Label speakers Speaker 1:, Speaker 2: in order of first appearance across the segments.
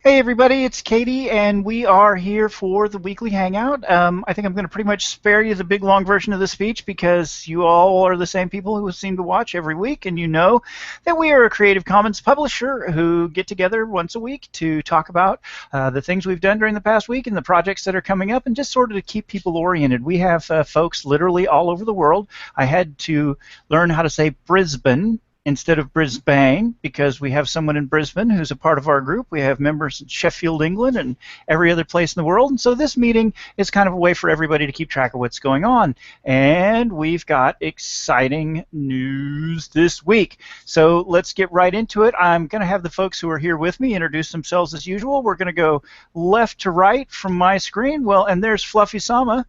Speaker 1: Hey everybody, it's Katie, and we are here for the weekly hangout. I think I'm going to pretty much spare you the big long version of the speech because you all are the same people who seem to watch every week, and you know that we are a Creative Commons publisher who get together once a week to talk about the things we've done during the past week and the projects that are coming up, and just sort of to keep people oriented. We have folks literally all over the world. I had to learn how to say Brisbane instead of Brisbane because we have someone in Brisbane who's a part of our group. We have members in Sheffield, England, and every other place in the world. And so this meeting is kind of a way for everybody to keep track of what's going on. And we've got exciting news this week. So let's get right into it. I'm going to have the folks who are here with me introduce themselves as usual. We're going to go left to right from my screen. Well, and there's Fluffy Sama.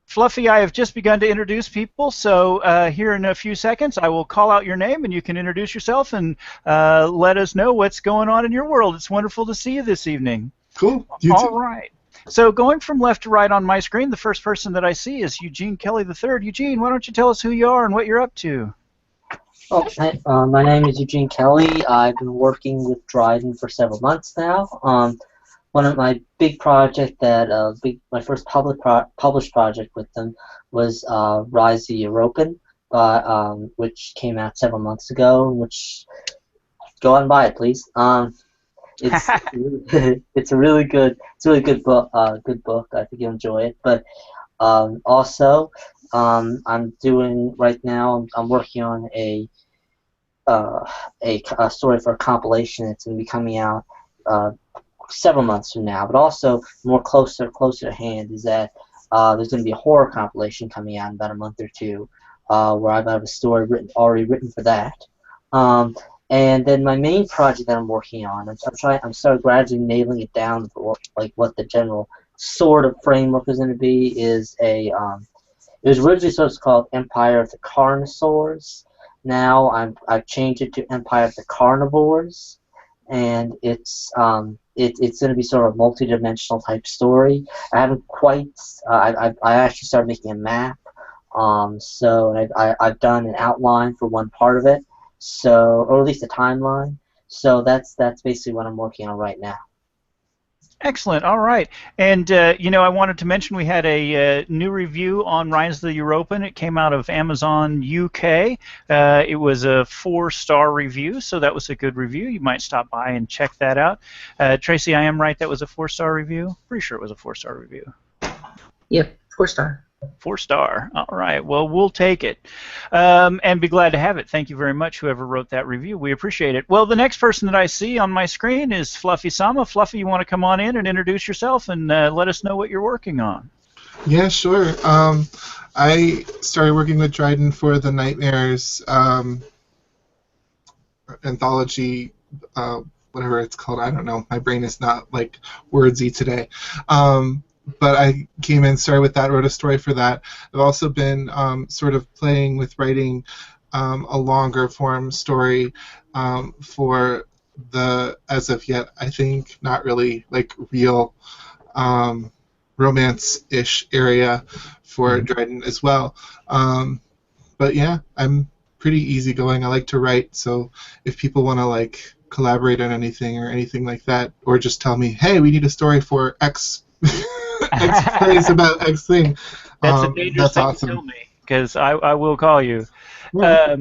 Speaker 1: Fluffy, I have just begun to introduce people, so here in a few seconds I will call out your name and you can introduce yourself and let us know what's going on in your world. It's wonderful to see you this evening.
Speaker 2: Cool. You
Speaker 1: All
Speaker 2: too.
Speaker 1: right. So going from left to right on my screen, the first person that I see is Eugene Kelly III. Eugene, why don't you tell us who you are and what you're up to?
Speaker 3: Hi, my name is Eugene Kelly. I've been working with Dryden for several months now. One of my big project my first published project with them was Rise the European, which came out several months ago. Which go out and buy it, please. It's it's a really good book. Good book. I think you'll enjoy it. But also, I'm doing right now. I'm working on a story for a compilation. It's going to be coming out several months from now. But also, more closer to hand is that there's going to be a horror compilation coming out in about a month or two, where I have a story already written for that. And then my main project that I'm working on, I'm sort of gradually nailing it down for what the general sort of framework is going to be. It was originally supposed to be called Empire of the Carnosaurs. Now I've changed it to Empire of the Carnivores, and it's going to be sort of a multi-dimensional type story. I haven't quite. I actually started making a map. So I've done an outline for one part of it. So, or at least a timeline. So that's basically what I'm working on right now.
Speaker 1: Excellent. All right. And, I wanted to mention we had a new review on Rise of the European. It came out of Amazon UK. It was a 4-star review, so that was a good review. You might stop by and check that out. Tracy, I am right, that was a 4-star review? Pretty sure it was a 4-star review.
Speaker 4: Yep, 4-star.
Speaker 1: 4-star. All right. Well, we'll take it and be glad to have it. Thank you very much, whoever wrote that review. We appreciate it. Well, the next person that I see on my screen is Fluffy Sama. Fluffy, you want to come on in and introduce yourself and let us know what you're working on?
Speaker 2: Yeah, sure. I started working with Dryden for the Nightmares anthology, whatever it's called. I don't know. My brain is not like wordsy today. But I came in, started with that, wrote a story for that. I've also been sort of playing with writing a longer form story for the, as of yet, I think not really like real romance-ish area for Dryden as well. But yeah, I'm pretty easygoing. I like to write, so if people want to like collaborate on anything or anything like that, or just tell me, hey, we need a story for X. X plays about X thing.
Speaker 1: That's a dangerous thing
Speaker 2: awesome.
Speaker 1: to tell me, because I will call you.
Speaker 2: Yeah.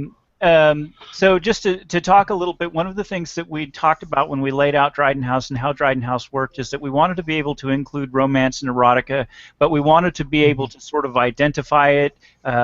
Speaker 1: So just to talk a little bit, one of the things that we talked about when we laid out Dryden House and how Dryden House worked is that we wanted to be able to include romance and erotica, but we wanted to be able to sort of identify it.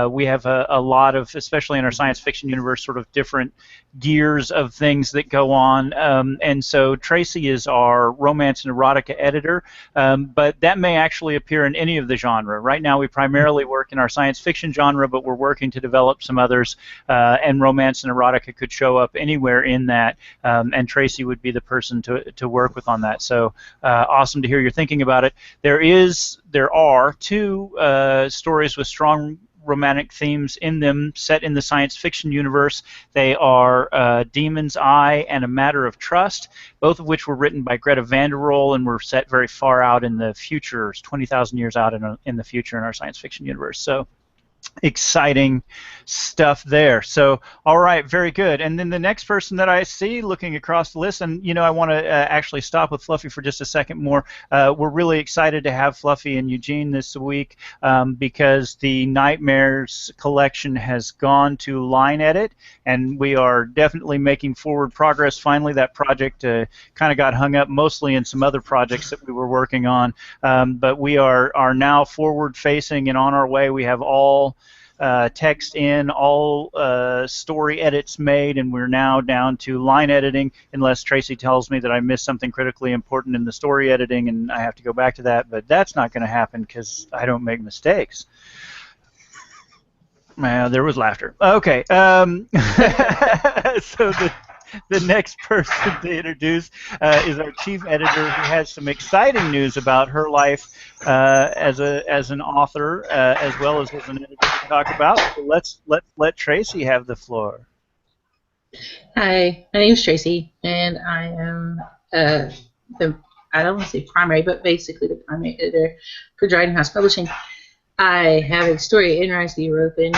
Speaker 1: We have a lot of, especially in our science fiction universe, sort of different gears of things that go on. And so Tracy is our romance and erotica editor, but that may actually appear in any of the genre. Right now we primarily work in our science fiction genre, but we're working to develop some others, and romance and erotica could show up anywhere in that, and Tracy would be the person to work with on that. So awesome to hear you're thinking about it. There are 2 stories with strong romantic themes in them set in the science fiction universe. They are Demon's Eye and A Matter of Trust, both of which were written by Greta Van der Roel and were set very far out in the future, 20,000 years out in the future in our science fiction universe. So exciting stuff there. So, all right, very good. And then the next person that I see looking across the list, and I want to actually stop with Fluffy for just a second more. We're really excited to have Fluffy and Eugene this week because the Nightmares collection has gone to line edit, and we are definitely making forward progress. Finally, that project kind of got hung up mostly in some other projects that we were working on, but we are now forward facing and on our way. We have all text in, all story edits made, and we're now down to line editing, unless Tracy tells me that I missed something critically important in the story editing and I have to go back to that, but that's not going to happen because I don't make mistakes. There was laughter. Okay. So the next person to introduce is our chief editor, who has some exciting news about her life as an author, as well as an editor to talk about. So let's let Tracy have the floor.
Speaker 4: Hi, my name is Tracy, and I am I don't want to say primary, but basically the primary editor for Dryden House Publishing. I have a story in Rise the Year Open,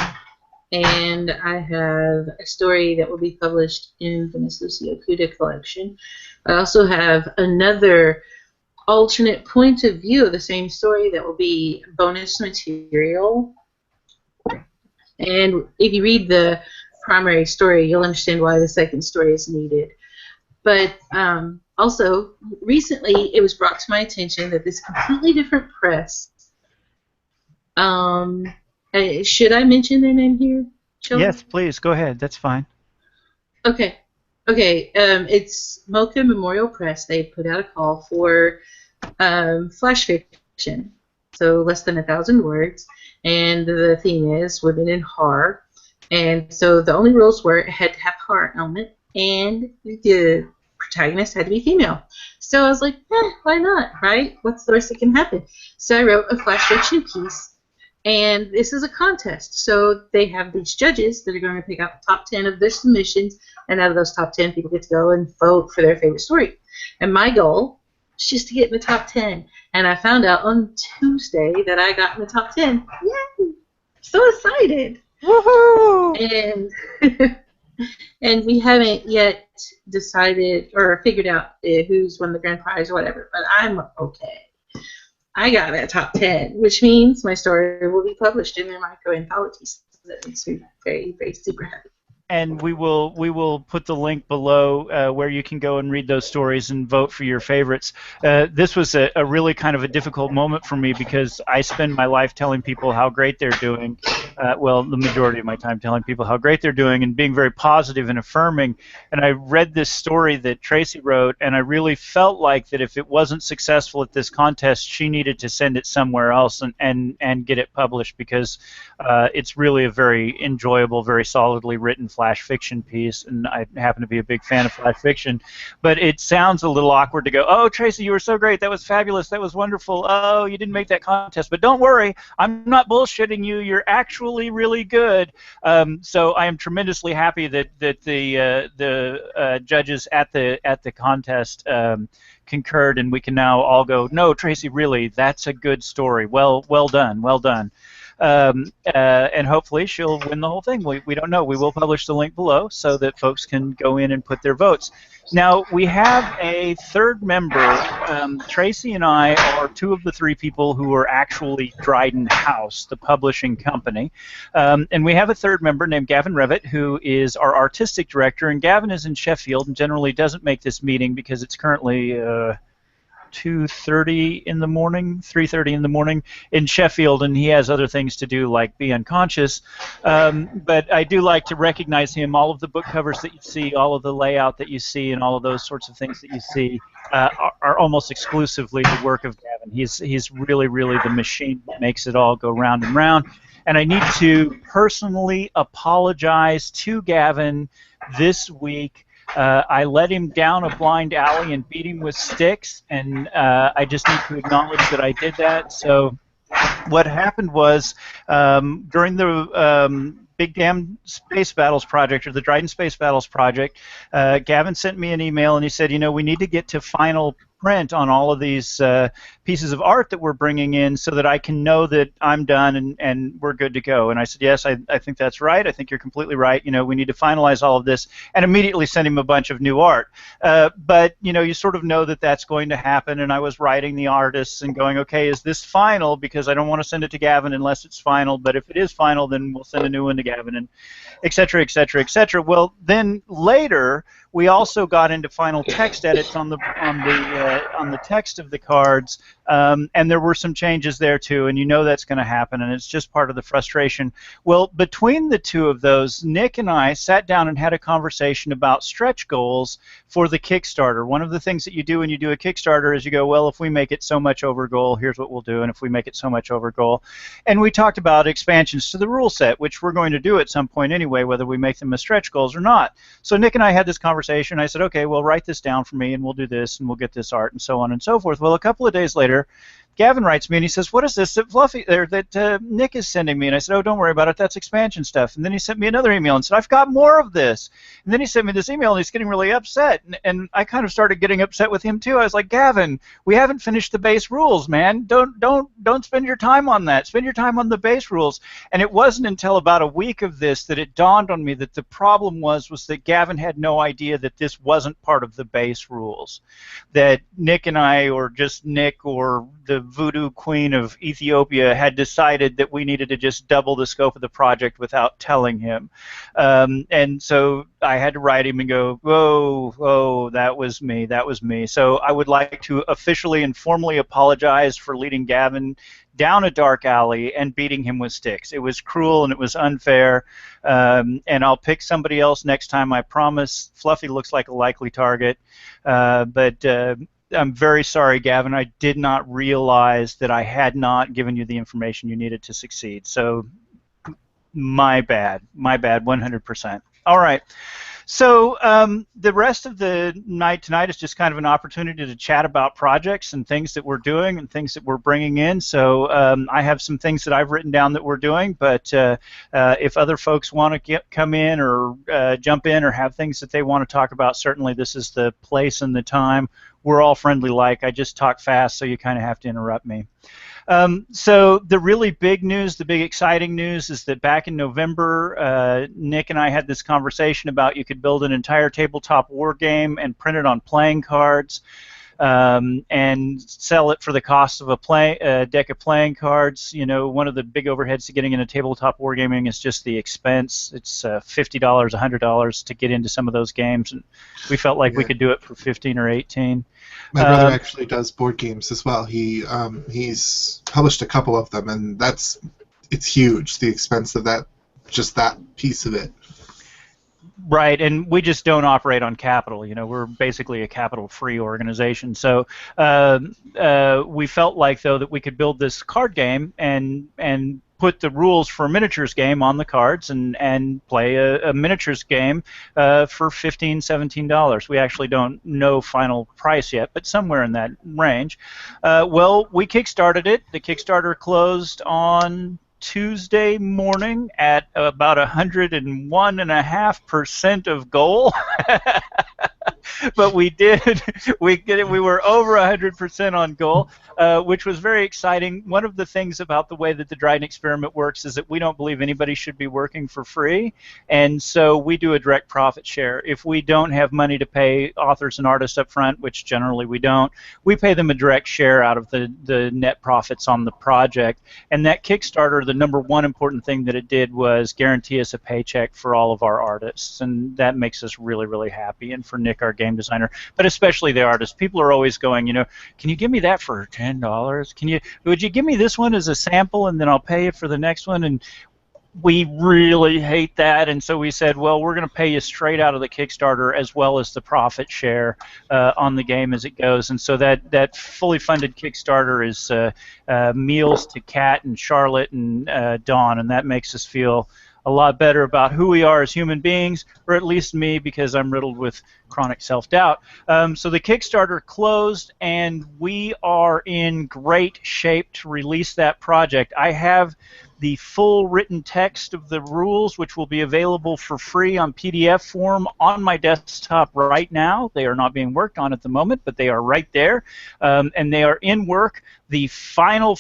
Speaker 4: and I have a story that will be published in the Miss Lucia Kuda collection. I also have another alternate point of view of the same story that will be bonus material. And if you read the primary story, you'll understand why the second story is needed. But also, recently it was brought to my attention that this completely different press. Should I mention their name here, Children?
Speaker 1: Yes, please, go ahead. That's fine.
Speaker 4: Okay. It's Mocha Memorial Press. They put out a call for flash fiction, so less than 1,000 words, and the theme is women in horror. And so the only rules were it had to have horror element, and the protagonist had to be female. So I was like, why not, right? What's the worst that can happen? So I wrote a flash fiction piece. And this is a contest, so they have these judges that are going to pick out the top 10 of their submissions, and out of those top 10, people get to go and vote for their favorite story. And my goal is just to get in the top 10, and I found out on Tuesday that I got in the top 10. Yay! So excited! Woohoo! And we haven't yet decided or figured out who's won the grand prize or whatever, but I'm okay. I got that top 10, which means my story will be published in their micro anthologies. So that makes me very, very super happy.
Speaker 1: And we will put the link below where you can go and read those stories and vote for your favorites. This was a really kind of a difficult moment for me because I spend my life telling people how great they're doing. Well, the majority of my time telling people how great they're doing and being very positive and affirming. And I read this story that Tracy wrote, and I really felt like that if it wasn't successful at this contest, she needed to send it somewhere else and get it published because it's really a very enjoyable, very solidly written flash fiction piece, and I happen to be a big fan of flash fiction, but it sounds a little awkward to go, oh, Tracy, you were so great, that was fabulous, that was wonderful, oh, you didn't make that contest, but don't worry, I'm not bullshitting you, you're actually really good. So I am tremendously happy that the judges at the contest concurred, and we can now all go, no, Tracy, really, that's a good story, well done. And hopefully she'll win the whole thing. We don't know. We will publish the link below so that folks can go in and put their votes. Now, we have a third member. Tracy and I are two of the three people who are actually Dryden House, the publishing company. And we have a third member named Gavin Revitt, who is our artistic director. And Gavin is in Sheffield and generally doesn't make this meeting because it's currently 2:30 in the morning, 3:30 in the morning in Sheffield, and he has other things to do like be unconscious. But I do like to recognize him. All of the book covers that you see, all of the layout that you see, and all of those sorts of things that you see are almost exclusively the work of Gavin. He's really, really the machine that makes it all go round and round. And I need to personally apologize to Gavin this week. I led him down a blind alley and beat him with sticks, and I just need to acknowledge that I did that. So what happened was during the Big Damn Space Battles project, or the Dryden Space Battles project, Gavin sent me an email and he said, we need to get to final print on all of these pieces of art that we're bringing in so that I can know that I'm done and we're good to go. And I said, yes, I think that's right. I think you're completely right. We need to finalize all of this, and immediately send him a bunch of new art. But, you sort of know that that's going to happen, and I was writing the artists and going, okay, is this final? Because I don't want to send it to Gavin unless it's final, but if it is final, then we'll send a new one to Gavin, and et cetera, et cetera, et cetera. Well, then later, we also got into final text edits on the text of the cards, and there were some changes there too, and that's going to happen, and it's just part of the frustration. Well, between the two of those, Nick and I sat down and had a conversation about stretch goals for the Kickstarter. One of the things that you do when you do a Kickstarter is you go, well, if we make it so much over goal, here's what we'll do, and if we make it so much over goal. And we talked about expansions to the rule set, which we're going to do at some point anyway, whether we make them as stretch goals or not. So Nick and I had this conversation. I said, okay, well, write this down for me, and we'll do this, and we'll get this art, and so on and so forth. Well, a couple of days later, Gavin writes me, and he says, what is this that Nick is sending me? And I said, oh, don't worry about it. That's expansion stuff. And then he sent me another email and said, I've got more of this. And then he sent me this email, and he's getting really upset. And I kind of started getting upset with him, too. I was like, Gavin, we haven't finished the base rules, man. Don't spend your time on that. Spend your time on the base rules. And it wasn't until about a week of this that it dawned on me that the problem was that Gavin had no idea that this wasn't part of the base rules. That Nick and I, or just Nick, or the voodoo queen of Ethiopia, had decided that we needed to just double the scope of the project without telling him. And so I had to write him and go, whoa, that was me. So I would like to officially and formally apologize for leading Gavin down a dark alley and beating him with sticks. It was cruel and it was unfair, and I'll pick somebody else next time, I promise. Fluffy looks like a likely target, but I'm very sorry, Gavin. I did not realize that I had not given you the information you needed to succeed. So my bad, 100%. All right. So the rest of the night tonight is just kind of an opportunity to chat about projects and things that we're doing and things that we're bringing in. So I have some things that I've written down that we're doing, but if other folks want to come in or jump in or have things that they want to talk about, certainly this is the place and the time. We're all friendly like. I just talk fast, so you kind of have to interrupt me. So the really big news, the big exciting news, is that back in November, Nick and I had this conversation about you could build an entire tabletop war game and print it on playing cards, and sell it for the cost of a deck of playing cards. One of the big overheads to getting into tabletop wargaming is just the expense. It's $50, $100 to get into some of those games, and we felt like we could do it for 15 or 18.
Speaker 2: My brother actually does board games as well. He's published a couple of them, and it's huge, the expense of that, just that piece of it.
Speaker 1: Right, and we just don't operate on capital. We're basically a capital-free organization. So we felt like, though, that we could build this card game and put the rules for a miniatures game on the cards and play a miniatures game for $15, $17. We actually don't know final price yet, but somewhere in that range. Well, we kickstarted it. The Kickstarter closed on Tuesday morning at about 101.5% of goal. But we were over 100% on goal, which was very exciting. One of the things about the way that the Dryden experiment works is that we don't believe anybody should be working for free, and so we do a direct profit share. If we don't have money to pay authors and artists up front, which generally we don't, we pay them a direct share out of the net profits on the project. And that Kickstarter, the number one important thing that it did was guarantee us a paycheck for all of our artists, and that makes us really, really happy. And for Nick, our game designer, but especially the artists. People are always going, can you give me that for $10? Would you give me this one as a sample, and then I'll pay you for the next one? And we really hate that, and so we said, well, we're going to pay you straight out of the Kickstarter as well as the profit share on the game as it goes. And so that fully funded Kickstarter is meals to Kat and Charlotte and Dawn, and that makes us feel a lot better about who we are as human beings, or at least me, because I'm riddled with chronic self-doubt. So the Kickstarter closed, and we are in great shape to release that project. I have the full written text of the rules, which will be available for free on PDF form on my desktop right now. They are not being worked on at the moment, but they are right there, and they are in work. The final,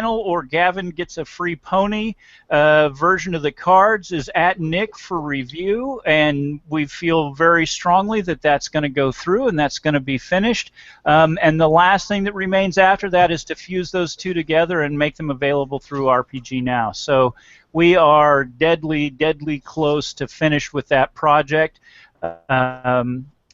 Speaker 1: or Gavin gets a free pony version of the cards is at Nick for review, and we feel very strongly that that's going to go through and that's going to be finished. And the last thing that remains after that is to fuse those two together and make them available through RPG Now. So we are deadly close to finish with that project.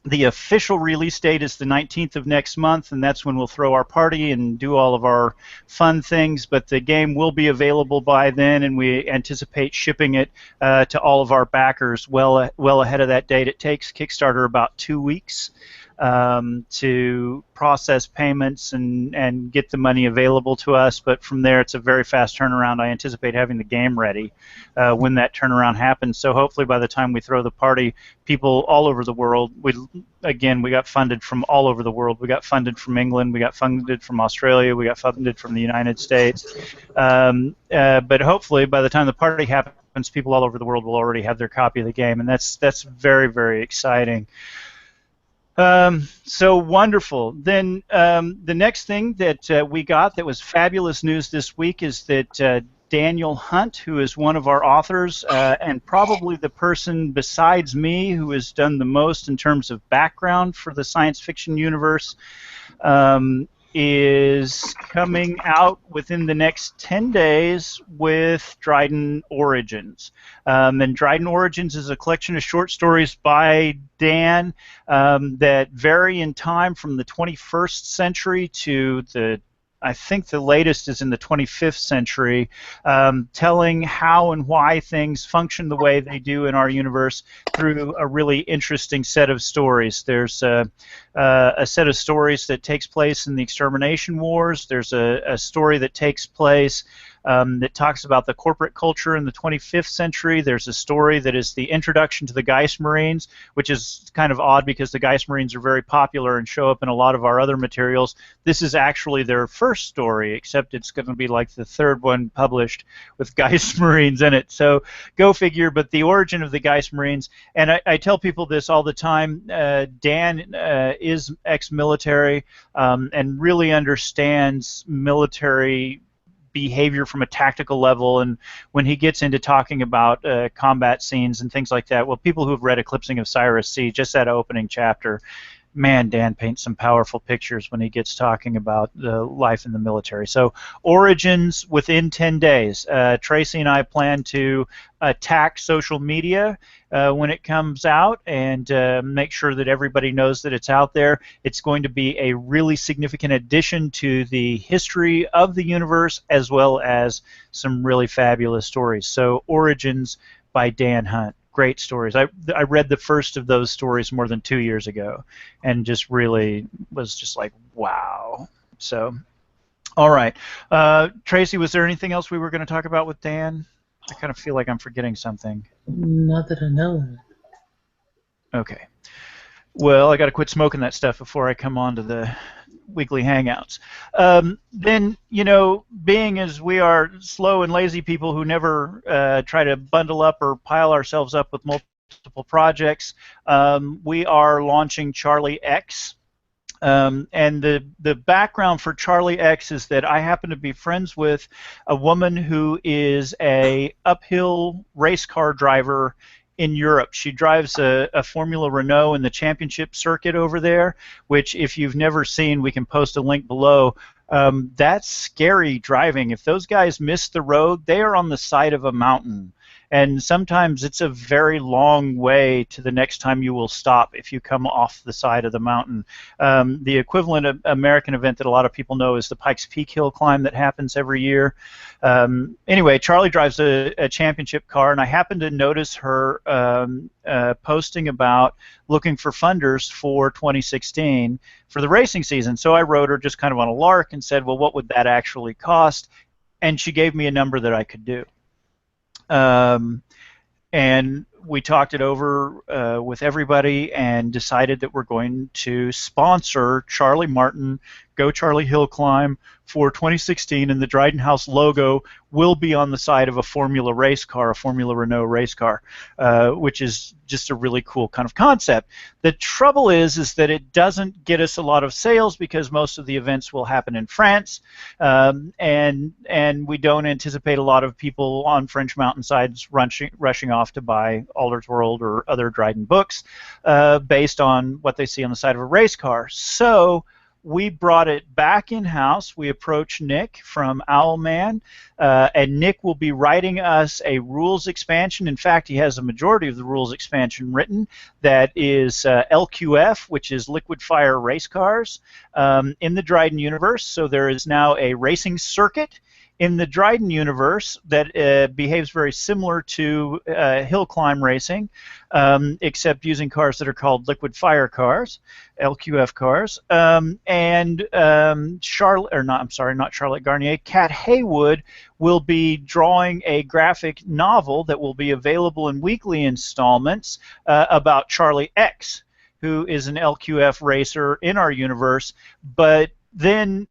Speaker 1: The official release date is the 19th of next month, and that's when we'll throw our party and do all of our fun things, but the game will be available by then, and we anticipate shipping it to all of our backers well ahead of that date. It takes Kickstarter about 2 weeks to process payments and get the money available to us, but from there it's a very fast turnaround. I anticipate having the game ready when that turnaround happens, so hopefully by the time we throw the party, people all over the world, we got funded from all over the world. We got funded from England, we got funded from Australia, we got funded from the United States, but hopefully by the time the party happens, people all over the world will already have their copy of the game, and that's very, very exciting. So wonderful. Then the next thing that we got that was fabulous news this week is that Daniel Hunt, who is one of our authors and probably the person besides me who has done the most in terms of background for the science fiction universe, is coming out within the next 10 days with Dryden Origins. And Dryden Origins is a collection of short stories by Dan that vary in time from the 21st century to I think the latest is in the 25th century, telling how and why things function the way they do in our universe through a really interesting set of stories. There's a set of stories that takes place in the Extermination Wars. There's a story that takes place that talks about the corporate culture in the 25th century. There's a story that is the introduction to the Geist Marines, which is kind of odd because the Geist Marines are very popular and show up in a lot of our other materials. This is actually their first story, except it's going to be like the third one published with Geist Marines in it. So go figure, but the origin of the Geist Marines, and I tell people this all the time, Dan is ex-military and really understands military behavior from a tactical level, and when he gets into talking about combat scenes and things like that, well, people who have read Eclipsing of Cyrus see just that opening chapter. Man, Dan paints some powerful pictures when he gets talking about life in the military. So, Origins within 10 days. Tracy and I plan to attack social media when it comes out and make sure that everybody knows that it's out there. It's going to be a really significant addition to the history of the universe, as well as some really fabulous stories. So, Origins by Dan Hunt. Great stories. I read the first of those stories more than 2 years ago and just really was just like, wow. So, all right. Tracy, was there anything else we were going to talk about with Dan? I kind of feel like I'm forgetting something.
Speaker 4: Not that I know.
Speaker 1: Okay. Well, I got to quit smoking that stuff before I come on to the weekly hangouts. Then, you know, being as we are slow and lazy people who never try to bundle up or pile ourselves up with multiple projects, we are launching Charlie X. And the background for Charlie X is that I happen to be friends with a woman who is a uphill race car driver in Europe. She drives a Formula Renault in the championship circuit over there, which if you've never seen, we can post a link below. That's scary driving. If those guys miss the road, they are on the side of a mountain. And sometimes it's a very long way to the next time you will stop if you come off the side of the mountain. The equivalent of American event that a lot of people know is the Pikes Peak Hill climb that happens every year. Anyway, Charlie drives a championship car, and I happened to notice her posting about looking for funders for 2016 for the racing season. So I wrote her just kind of on a lark and said, well, what would that actually cost? And she gave me a number that I could do. And we talked it over with everybody and decided that we're going to sponsor Charlie Martin Go Charlie Hill Climb for 2016, and the Dryden House logo will be on the side of a Formula race car, a Formula Renault race car, which is just a really cool kind of concept. The trouble is that it doesn't get us a lot of sales because most of the events will happen in France, and we don't anticipate a lot of people on French mountainsides rushing off to buy Alder's World or other Dryden books based on what they see on the side of a race car. So we brought it back in-house. We approached Nick from Owlman, and Nick will be writing us a rules expansion. In fact, he has a majority of the rules expansion written. That is LQF, which is Liquid Fire Race Cars, in the Dryden universe. So there is now a racing circuit in the Dryden universe that behaves very similar to hill climb racing, except using cars that are called liquid fire cars, LQF cars. Not Charlotte Garnier. Kat Haywood will be drawing a graphic novel that will be available in weekly installments about Charlie X, who is an LQF racer in our universe, but then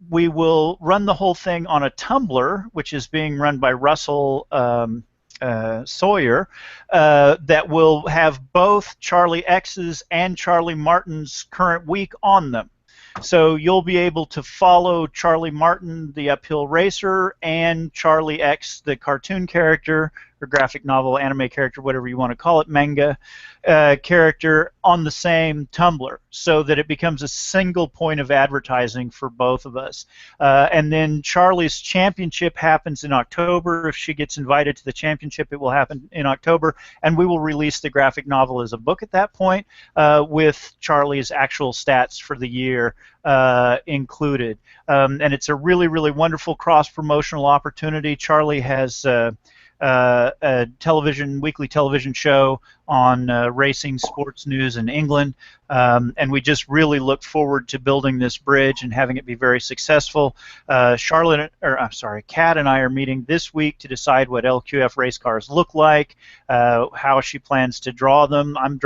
Speaker 1: we will run the whole thing on a Tumblr, which is being run by Russell Sawyer, that will have both Charlie X's and Charlie Martin's current week on them. So you'll be able to follow Charlie Martin, the uphill racer, and Charlie X, the cartoon character, or graphic novel, anime character, whatever you want to call it, manga character, on the same Tumblr, so that it becomes a single point of advertising for both of us. And then Charlie's championship happens in October. If she gets invited to the championship, it will happen in October, and we will release the graphic novel as a book at that point, with Charlie's actual stats for the year included. And it's a really, really wonderful cross-promotional opportunity. Charlie has a weekly television show on racing, sports news in England, and we just really look forward to building this bridge and having it be very successful. Kat and I are meeting this week to decide what LQF race cars look like, how she plans to draw them. I'm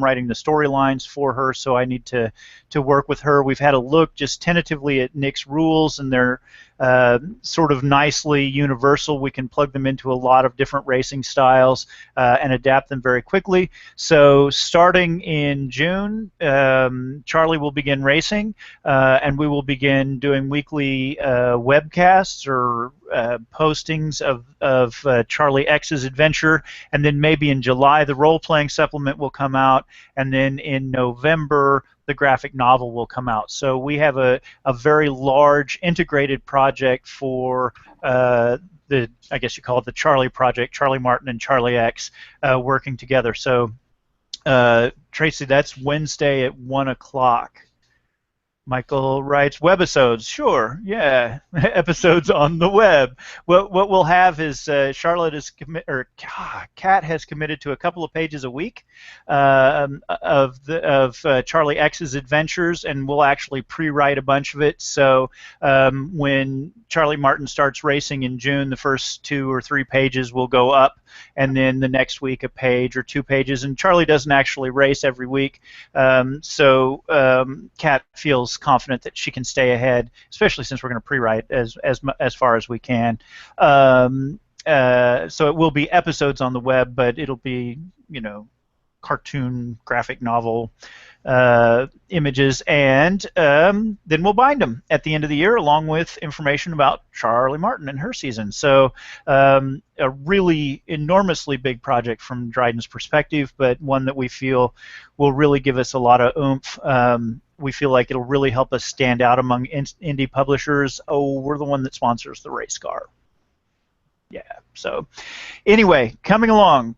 Speaker 1: writing the storylines for her, so I need to work with her. We've had a look just tentatively at Nick's rules, and they're sort of nicely universal. We can plug them into a lot of different racing styles and adapt them very quickly. So starting in June, Charlie will begin racing, and we will begin doing weekly webcasts or postings of Charlie X's adventure, and then maybe in July the role-playing supplement will come out, and then in November the graphic novel will come out. So we have a very large integrated project for I guess you call it the Charlie Project, Charlie Martin and Charlie X working together. So Tracy, that's Wednesday at 1 o'clock. Michael writes, webisodes, sure, yeah, episodes on the web. What we'll have is Kat has committed to a couple of pages a week of Charlie X's adventures, and we'll actually pre-write a bunch of it. So when Charlie Martin starts racing in June, the first 2 or 3 pages will go up, and then the next week a page or 2 pages. And Charlie doesn't actually race every week, so Kat feels confident that she can stay ahead, especially since we're going to pre-write as far as we can. So it will be episodes on the web, but it'll be, cartoon, graphic novel images, and then we'll bind them at the end of the year along with information about Charlie Martin and her season. So a really enormously big project from Dryden's perspective, but one that we feel will really give us a lot of oomph. We feel like it'll really help us stand out among indie publishers. Oh, we're the one that sponsors the race car. Yeah, so anyway, coming along,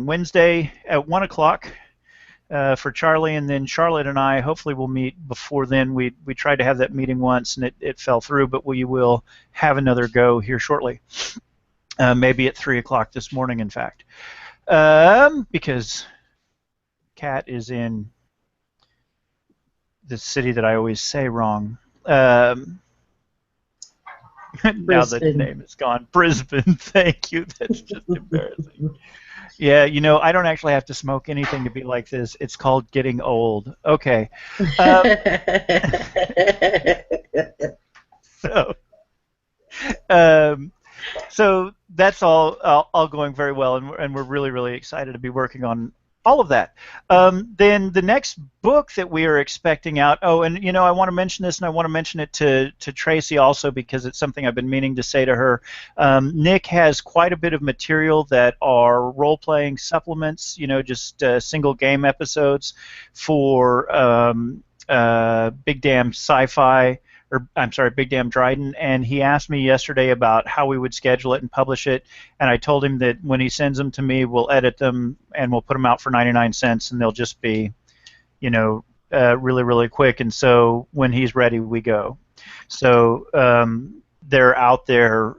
Speaker 1: Wednesday at 1 o'clock for Charlie, and then Charlotte and I hopefully will meet before then. We tried to have that meeting once, and it fell through, but we will have another go here shortly, maybe at 3 o'clock this morning, in fact, because Kat is in the city that I always say wrong. Now the
Speaker 4: Brisbane.
Speaker 1: name is gone. Brisbane. Thank you. That's just embarrassing. Yeah, I don't actually have to smoke anything to be like this. It's called getting old. Okay. Um, so, um, so that's all going very well, and we're really, really excited to be working on all of that. Then the next book that we are expecting out. Oh, and I want to mention this, and I want to mention it to Tracy also because it's something I've been meaning to say to her. Nick has quite a bit of material that are role-playing supplements. Just single game episodes for Big Damn Sci-Fi. Or I'm sorry, Big Damn Dryden, and he asked me yesterday about how we would schedule it and publish it, and I told him that when he sends them to me, we'll edit them and we'll put them out for 99 cents, and they'll just be, really, really quick, and so when he's ready, we go. So they're out there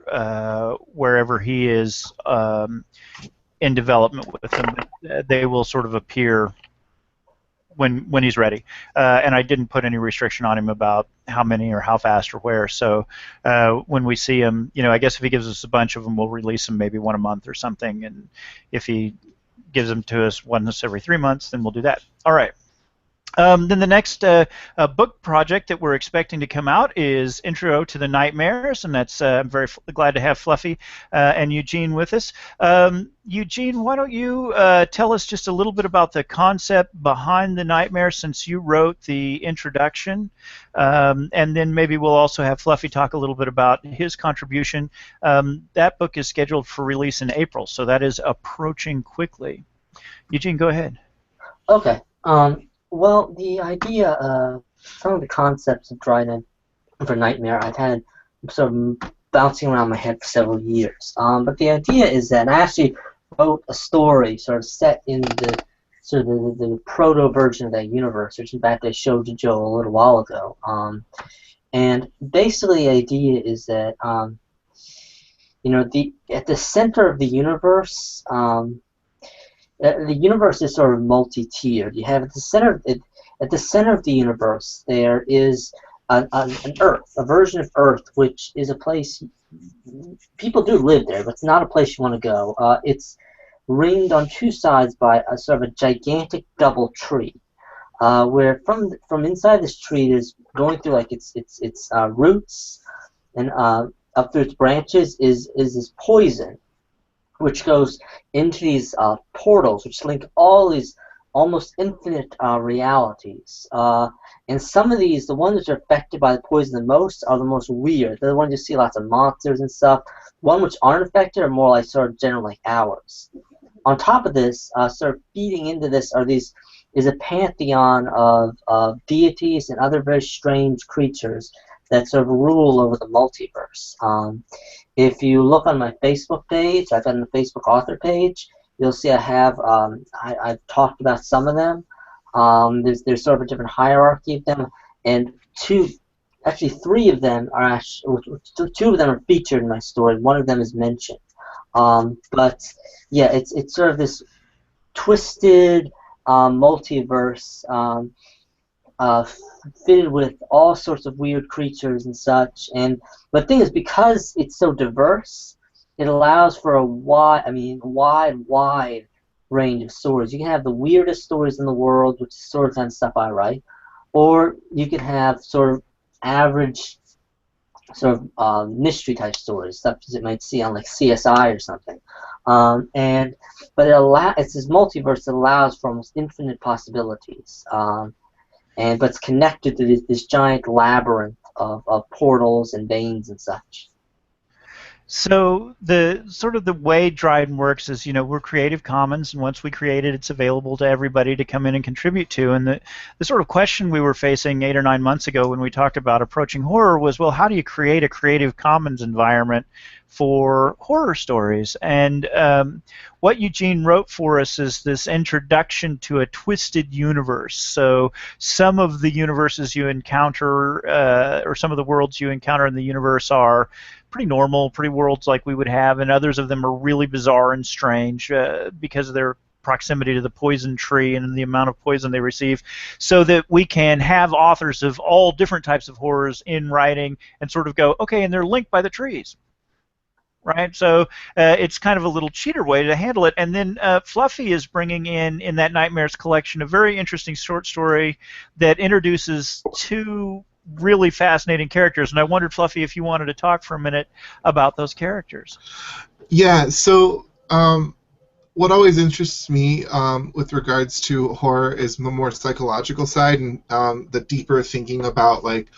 Speaker 1: wherever he is in development with them. They will sort of appear when he's ready. And I didn't put any restriction on him about how many or how fast or where. So when we see him, I guess if he gives us a bunch of them, we'll release them maybe one a month or something. And if he gives them to us once every 3 months, then we'll do that. All right. Then the next book project that we're expecting to come out is Intro to the Nightmares, and that's I'm very glad to have Fluffy and Eugene with us. Eugene, why don't you tell us just a little bit about the concept behind the nightmare since you wrote the introduction, and then maybe we'll also have Fluffy talk a little bit about his contribution. That book is scheduled for release in April, so that is approaching quickly. Eugene, go ahead.
Speaker 3: Okay. Well, the idea, some of the concepts of Dryden for Nightmare, I've had sort of bouncing around my head for several years. But the idea is that I actually wrote a story sort of set in the sort of the proto version of that universe, which in fact I showed to Joe a little while ago. And basically, the idea is that at the center of the universe. The universe is sort of multi-tiered. You have at the center of the universe there is an Earth, a version of Earth, which is a place people do live there, but it's not a place you want to go. It's ringed on two sides by a sort of a gigantic double tree, where from inside this tree is going through like its roots and up through its branches is this poison, which goes into these portals, which link all these almost infinite realities. And some of these, the ones which are affected by the poison the most, are the most weird. They're the ones you see lots of monsters and stuff. One which aren't affected are more like sort of general like ours. On top of this, sort of feeding into this is a pantheon of deities and other very strange creatures that sort of rule over the multiverse. If you look on my Facebook page, I've got the Facebook author page, you'll see I have, I've talked about some of them. There's sort of a different hierarchy of them, and three of them are two of them are featured in my story. One of them is mentioned. But yeah, it's sort of this twisted multiverse fitted with all sorts of weird creatures and such. And but the thing is, because it's so diverse, it allows for a wide range of stories. You can have the weirdest stories in the world, which is sort of kind of stuff I write, or you can have sort of average sort of mystery type stories, stuff that you might see on like CSI or something. But it's this multiverse that allows for almost infinite possibilities. But it's connected to this giant labyrinth of portals and veins and such.
Speaker 1: So the way Dryden works is, we're Creative Commons, and once we create it, it's available to everybody to come in and contribute to. And the sort of question we were facing 8 or 9 months ago when we talked about approaching horror was, well, how do you create a Creative Commons environment for horror stories? And what Eugene wrote for us is this introduction to a twisted universe. So some of the universes you encounter, or some of the worlds you encounter in the universe are pretty normal, pretty worlds like we would have, and others of them are really bizarre and strange because they're proximity to the poison tree and the amount of poison they receive, so that we can have authors of all different types of horrors in writing and sort of go, okay, and they're linked by the trees. Right, so it's kind of a little cheater way to handle it. And then Fluffy is bringing in that Nightmares collection a very interesting short story that introduces two really fascinating characters. And I wondered, Fluffy, if you wanted to talk for a minute about those characters.
Speaker 2: Yeah, so what always interests me with regards to horror is the more psychological side and the deeper thinking about, like,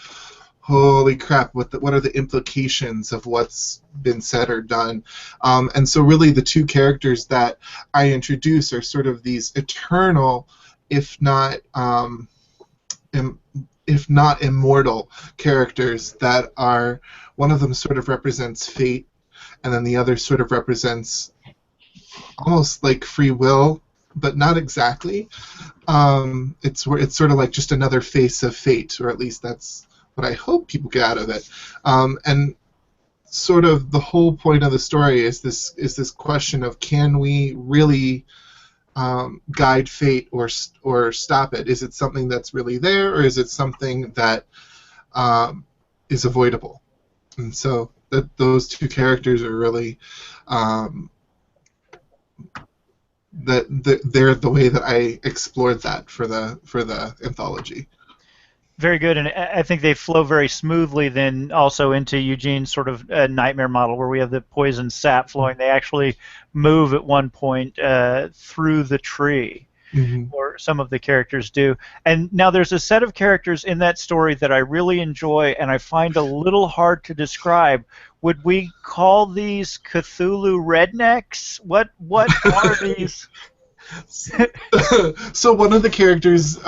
Speaker 2: holy crap, what are the implications of what's been said or done? And so really the two characters that I introduce are sort of these eternal, if not immortal characters that are, one of them sort of represents fate, and then the other sort of represents almost like free will, but not exactly. It's sort of like just another face of fate, or at least that's what I hope people get out of it. And sort of the whole point of the story is this question of, can we really guide fate or stop it? Is it something that's really there, or is it something that is avoidable? And so those two characters are really they're the way that I explored that for the anthology.
Speaker 1: Very good, and I think they flow very smoothly then also into Eugene's sort of nightmare model, where we have the poison sap flowing. They actually move at one point through the tree, or some of the characters do. And now there's a set of characters in that story that I really enjoy and I find a little hard to describe. Would we call these Cthulhu rednecks? What are these?
Speaker 2: So one of the characters,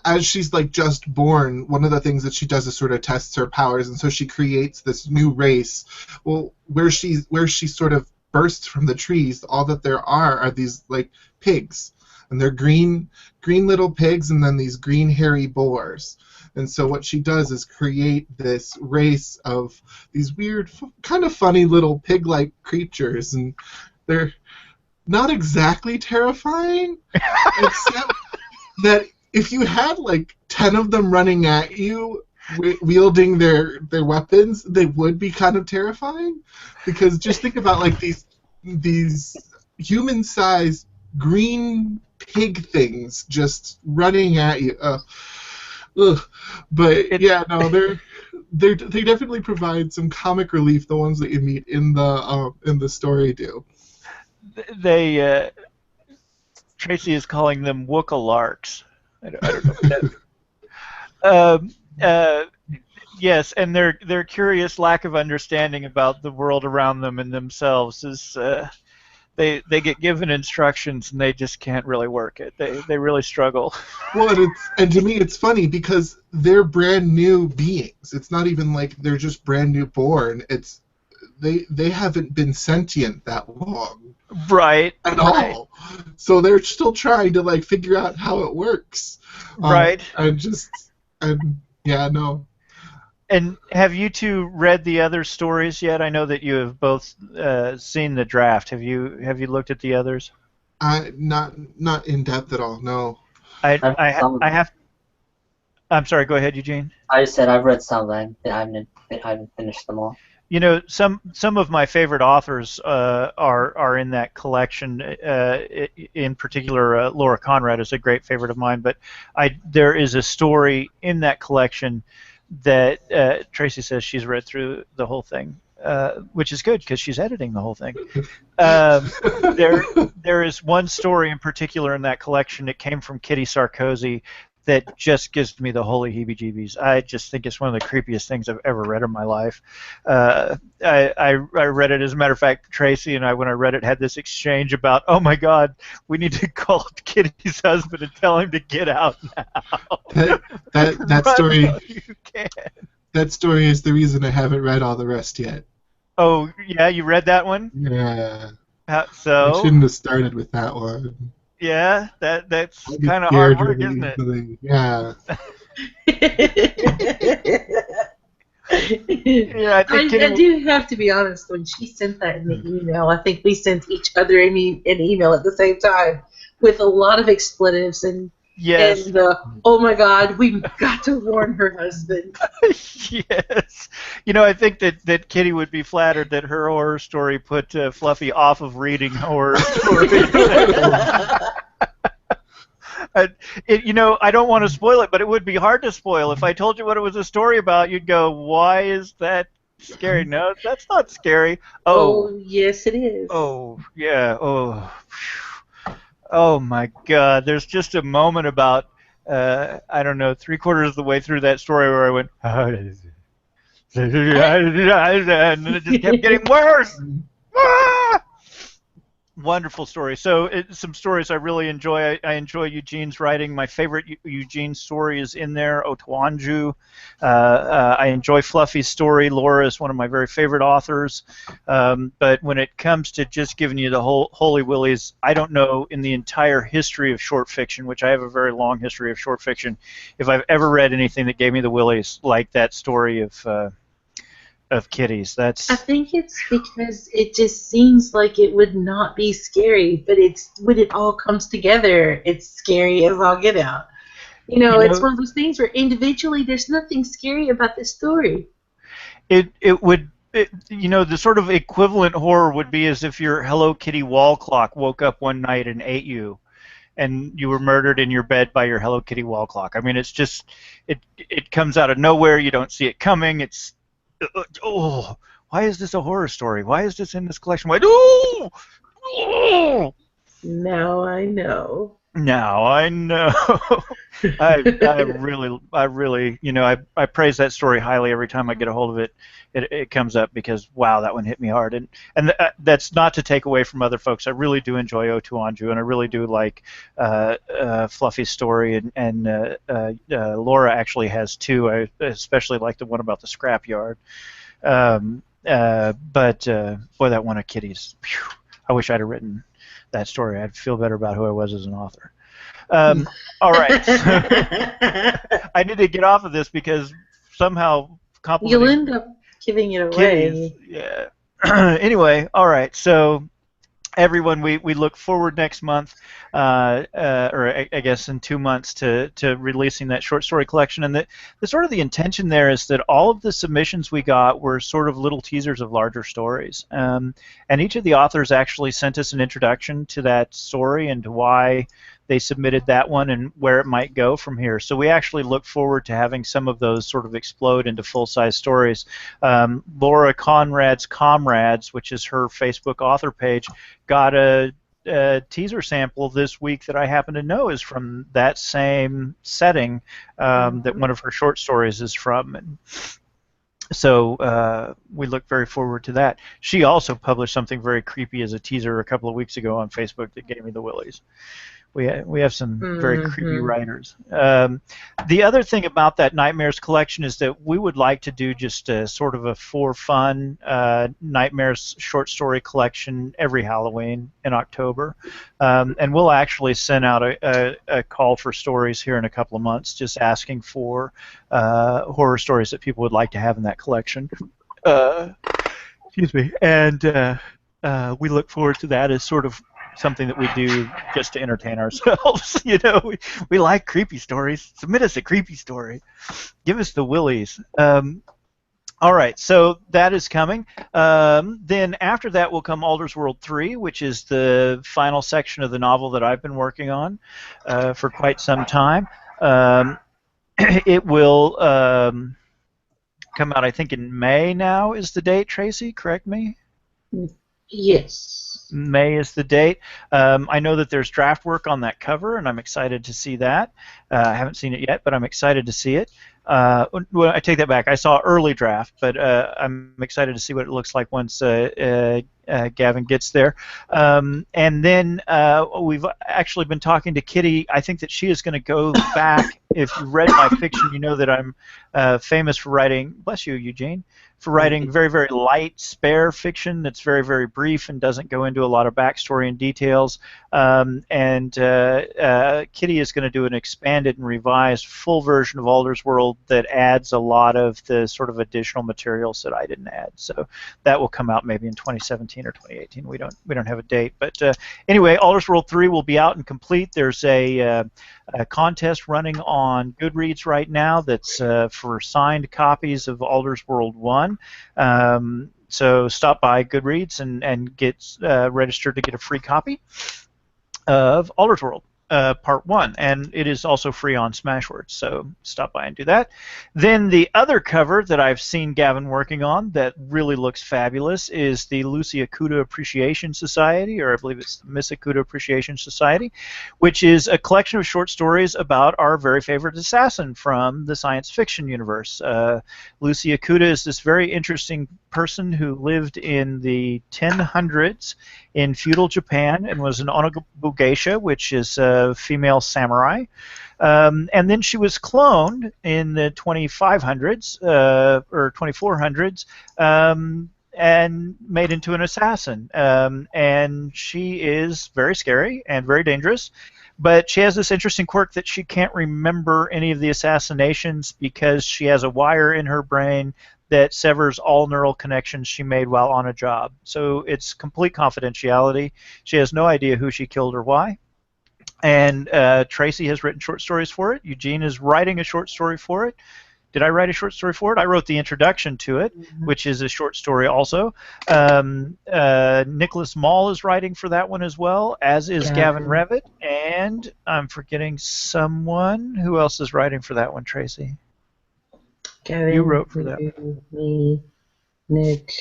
Speaker 2: as she's like just born, one of the things that she does is sort of tests her powers, and so she creates this new race. Well, where she sort of bursts from the trees, all that there are these like pigs, and they're green little pigs, and then these green hairy boars. And so what she does is create this race of these weird, kind of funny little pig-like creatures, and they're not exactly terrifying, except that if you had like 10 of them running at you, wielding their weapons, they would be kind of terrifying. Because just think about like these human-sized green pig things just running at you. But yeah, no, they definitely provide some comic relief. The ones that you meet in the story do.
Speaker 1: They Tracy is calling them wookalarks. I don't know what that. Yes, and their curious lack of understanding about the world around them and themselves is they get given instructions and they just can't really work it. They really struggle.
Speaker 2: Well, and to me it's funny because they're brand new beings. It's not even like they're just brand new born. It's they haven't been sentient that long.
Speaker 1: Right.
Speaker 2: At all. So they're still trying to like figure out how it works.
Speaker 1: Right.
Speaker 2: And yeah, no.
Speaker 1: And have you two read the other stories yet? I know that you have both seen the draft. Have you looked at the others?
Speaker 2: Not in depth at all. No.
Speaker 1: I have. I'm sorry. Go ahead, Eugene.
Speaker 3: I just said I've read some of them. I haven't finished them all.
Speaker 1: You know, some of my favorite authors are in that collection. In particular, Laura Conrad is a great favorite of mine. But there is a story in that collection that Tracy says she's read through the whole thing, which is good because she's editing the whole thing. There is one story in particular in that collection. It came from Kitty Sarkozy that just gives me the holy heebie-jeebies. I just think it's one of the creepiest things I've ever read in my life. I read it, as a matter of fact, Tracy and I, when I read it, had this exchange about, oh my God, we need to call Kitty's husband and tell him to get out now.
Speaker 2: That story.
Speaker 1: You can.
Speaker 2: That story is the reason I haven't read all the rest yet.
Speaker 1: Oh yeah, you read that one?
Speaker 2: Yeah.
Speaker 1: So
Speaker 2: I shouldn't have started with that one.
Speaker 1: Yeah, that's kind of hard work, isn't it?
Speaker 2: Yeah.
Speaker 1: Yeah, I think Kitty.
Speaker 4: I do have to be honest. When she sent that in the email, I think we sent each other an email at the same time with a lot of expletives
Speaker 1: Yes.
Speaker 4: oh my God, we've got to warn her husband.
Speaker 1: Yes. I think that Kitty would be flattered that her horror story put Fluffy off of reading horror stories. I don't want to spoil it, but it would be hard to spoil. If I told you what it was a story about, you'd go, "Why is that scary?" No, that's not scary.
Speaker 4: Oh, yes, it is.
Speaker 1: Oh, yeah. Oh my God. There's just a moment about, I don't know, 3/4 of the way through that story where I went, and then it just kept getting worse. Ah! Wonderful story. So some stories I really enjoy. I enjoy Eugene's writing. My favorite Eugene story is in there, Otuanju. I enjoy Fluffy's story. Laura is one of my very favorite authors. But when it comes to just giving you the whole Holy Willies, I don't know in the entire history of short fiction, which I have a very long history of short fiction, if I've ever read anything that gave me the willies like that story of Kitty's.
Speaker 4: I think it's because it just seems like it would not be scary, but it's when it all comes together, it's scary as all get out. It's one of those things where individually there's nothing scary about this story.
Speaker 1: The sort of equivalent horror would be as if your Hello Kitty wall clock woke up one night and ate you, and you were murdered in your bed by your Hello Kitty wall clock. I mean, it's just it comes out of nowhere. You don't see it coming. It's why is this a horror story? Why is this in this collection?
Speaker 4: Now I know.
Speaker 1: Now I know. I really, I praise that story highly every time I get a hold of it. It comes up because wow, that one hit me hard, and that's not to take away from other folks. I really do enjoy Otuanju, and I really do like Fluffy's story, and Laura actually has two. I especially like the one about the scrapyard. But boy, that one of Kitty's. Phew, I wish I'd have written that story. I'd feel better about who I was as an author. All right. I need to get off of this because somehow complimenting
Speaker 4: you'll end up giving it away.
Speaker 1: Kitties, yeah. Anyway, all right. So everyone, we look forward next month, or I guess in 2 months, to releasing that short story collection. And the sort of the intention there is that all of the submissions we got were sort of little teasers of larger stories. And each of the authors actually sent us an introduction to that story and to why they submitted that one and where it might go from here. So we actually look forward to having some of those sort of explode into full-size stories. Laura Conrad's Comrades, which is her Facebook author page, got a teaser sample this week that I happen to know is from that same setting that one of her short stories is from. And so we look very forward to that. She also published something very creepy as a teaser a couple of weeks ago on Facebook that gave me the willies. We have some very creepy writers. The other thing about that Nightmares collection is that we would like to do just a sort of a for fun Nightmares short story collection every Halloween in October. And we'll actually send out a call for stories here in a couple of months, just asking for horror stories that people would like to have in that collection. Excuse me. And we look forward to that as sort of something that we do just to entertain ourselves. We like creepy stories. Submit us a creepy story. Give us the willies. All right, so that is coming. Then after that will come Alder's World 3, which is the final section of the novel that I've been working on for quite some time. It will come out, I think, in May now is the date, Tracy? Correct me?
Speaker 4: Yes.
Speaker 1: May is the date. I know that there's draft work on that cover, and I'm excited to see that. I haven't seen it yet, but I'm excited to see it. Well, I take that back. I saw early draft, but I'm excited to see what it looks like once Gavin gets there. And then we've actually been talking to Kitty. I think that she is going to go back. If you read my fiction, you know that I'm famous for writing, bless you, Eugene, for writing very, very light, spare fiction that's very, very brief and doesn't go into a lot of backstory and details. And Kitty is going to do an expansion expanded and revised full version of Alder's World that adds a lot of the sort of additional materials that I didn't add. So that will come out maybe in 2017 or 2018. We don't have a date, but anyway, Alder's World 3 will be out and complete. There's a contest running on Goodreads right now that's for signed copies of Alder's World 1. So stop by Goodreads and get registered to get a free copy of Alder's World. Part 1, and it is also free on Smashwords, so stop by and do that. Then the other cover that I've seen Gavin working on that really looks fabulous is the Lucy Akuta Appreciation Society, or I believe it's the Miss Akuta Appreciation Society, which is a collection of short stories about our very favorite assassin from the science fiction universe. Lucy Akuta is this very interesting person who lived in the 1000s in feudal Japan and was an onobugeisha, which is a female samurai. And then she was cloned in the 2500s or 2400s and made into an assassin. And she is very scary and very dangerous. But she has this interesting quirk that she can't remember any of the assassinations because she has a wire in her brain that severs all neural connections she made while on a job. So it's complete confidentiality. She has no idea who she killed or why. And Tracy has written short stories for it. Eugene is writing a short story for it. Did I write a short story for it? I wrote the introduction to it, which is a short story also. Nicholas Mall is writing for that one as well, as is Gavin Revitt. And I'm forgetting someone. Who else is writing for that one, Tracy?
Speaker 4: Gavin,
Speaker 1: you wrote for that.
Speaker 4: Me, Nick.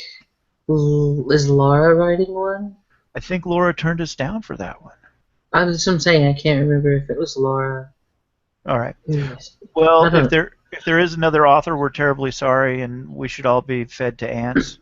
Speaker 4: Is Laura writing one?
Speaker 1: I think Laura turned us down for that one.
Speaker 4: That's what I'm saying. I can't remember if it was Laura.
Speaker 1: All right.
Speaker 4: Yes.
Speaker 1: Well, if there is another author, we're terribly sorry, and we should all be fed to ants.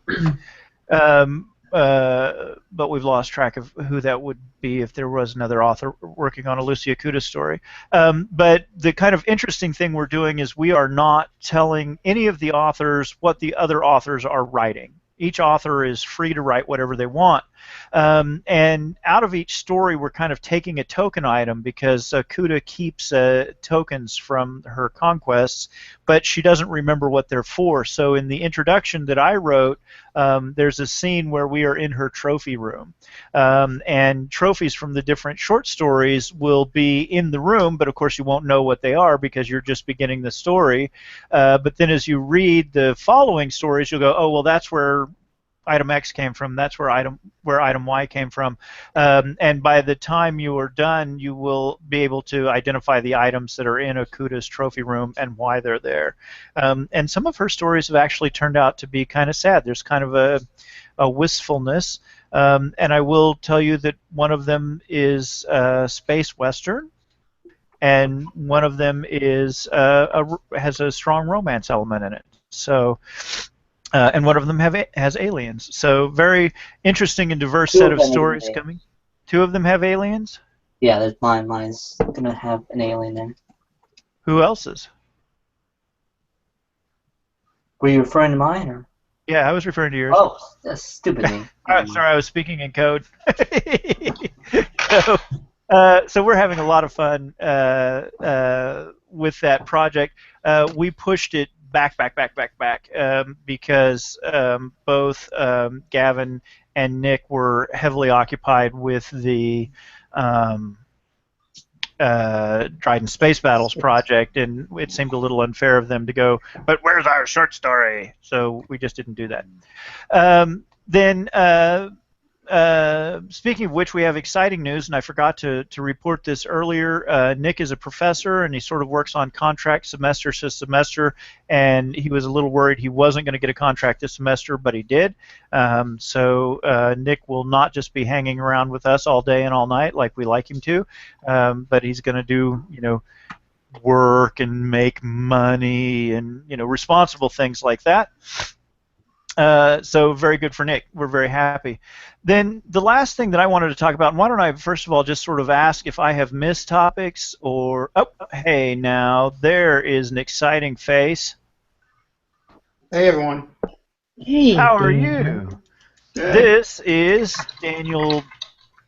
Speaker 1: But we've lost track of who that would be if there was another author working on a Lucy Akuta story. But the kind of interesting thing we're doing is we are not telling any of the authors what the other authors are writing. Each author is free to write whatever they want. And out of each story, we're kind of taking a token item because Akuta keeps tokens from her conquests, but she doesn't remember what they're for. So in the introduction that I wrote, there's a scene where we are in her trophy room. And trophies from the different short stories will be in the room, but of course you won't know what they are because you're just beginning the story. But then as you read the following stories, you'll go, oh, well, that's where item X came from, that's where item Y came from, and by the time you are done, you will be able to identify the items that are in Akuta's trophy room and why they're there. And some of her stories have actually turned out to be kind of sad. There's kind of a wistfulness, and I will tell you that one of them is space western, and one of them is has a strong romance element in it. So. And one of them has aliens. So very interesting and diverse set of stories coming. Two of them have aliens?
Speaker 3: Yeah, there's mine. Mine's going to have an alien in it.
Speaker 1: Who else's?
Speaker 3: Were you referring to mine? Or?
Speaker 1: Yeah, I was referring to yours.
Speaker 3: Oh, that's stupid name.
Speaker 1: Sorry, I was speaking in code. So we're having a lot of fun with that project. We pushed it back because both Gavin and Nick were heavily occupied with the Dryden Space Battles project, and it seemed a little unfair of them to go, but where's our short story? So we just didn't do that. Speaking of which, we have exciting news, and I forgot to report this earlier. Nick is a professor, and he sort of works on contract semester to semester, and he was a little worried he wasn't going to get a contract this semester, but he did. So Nick will not just be hanging around with us all day and all night like we like him to, but he's going to do, work and make money and, responsible things like that. So very good for Nick. We're very happy. Then the last thing that I wanted to talk about, and why don't I first of all just sort of ask if I have missed topics or, oh, hey, now there is an exciting face.
Speaker 5: Hey, everyone.
Speaker 4: Hey.
Speaker 1: How are you?
Speaker 5: Good.
Speaker 1: This is Daniel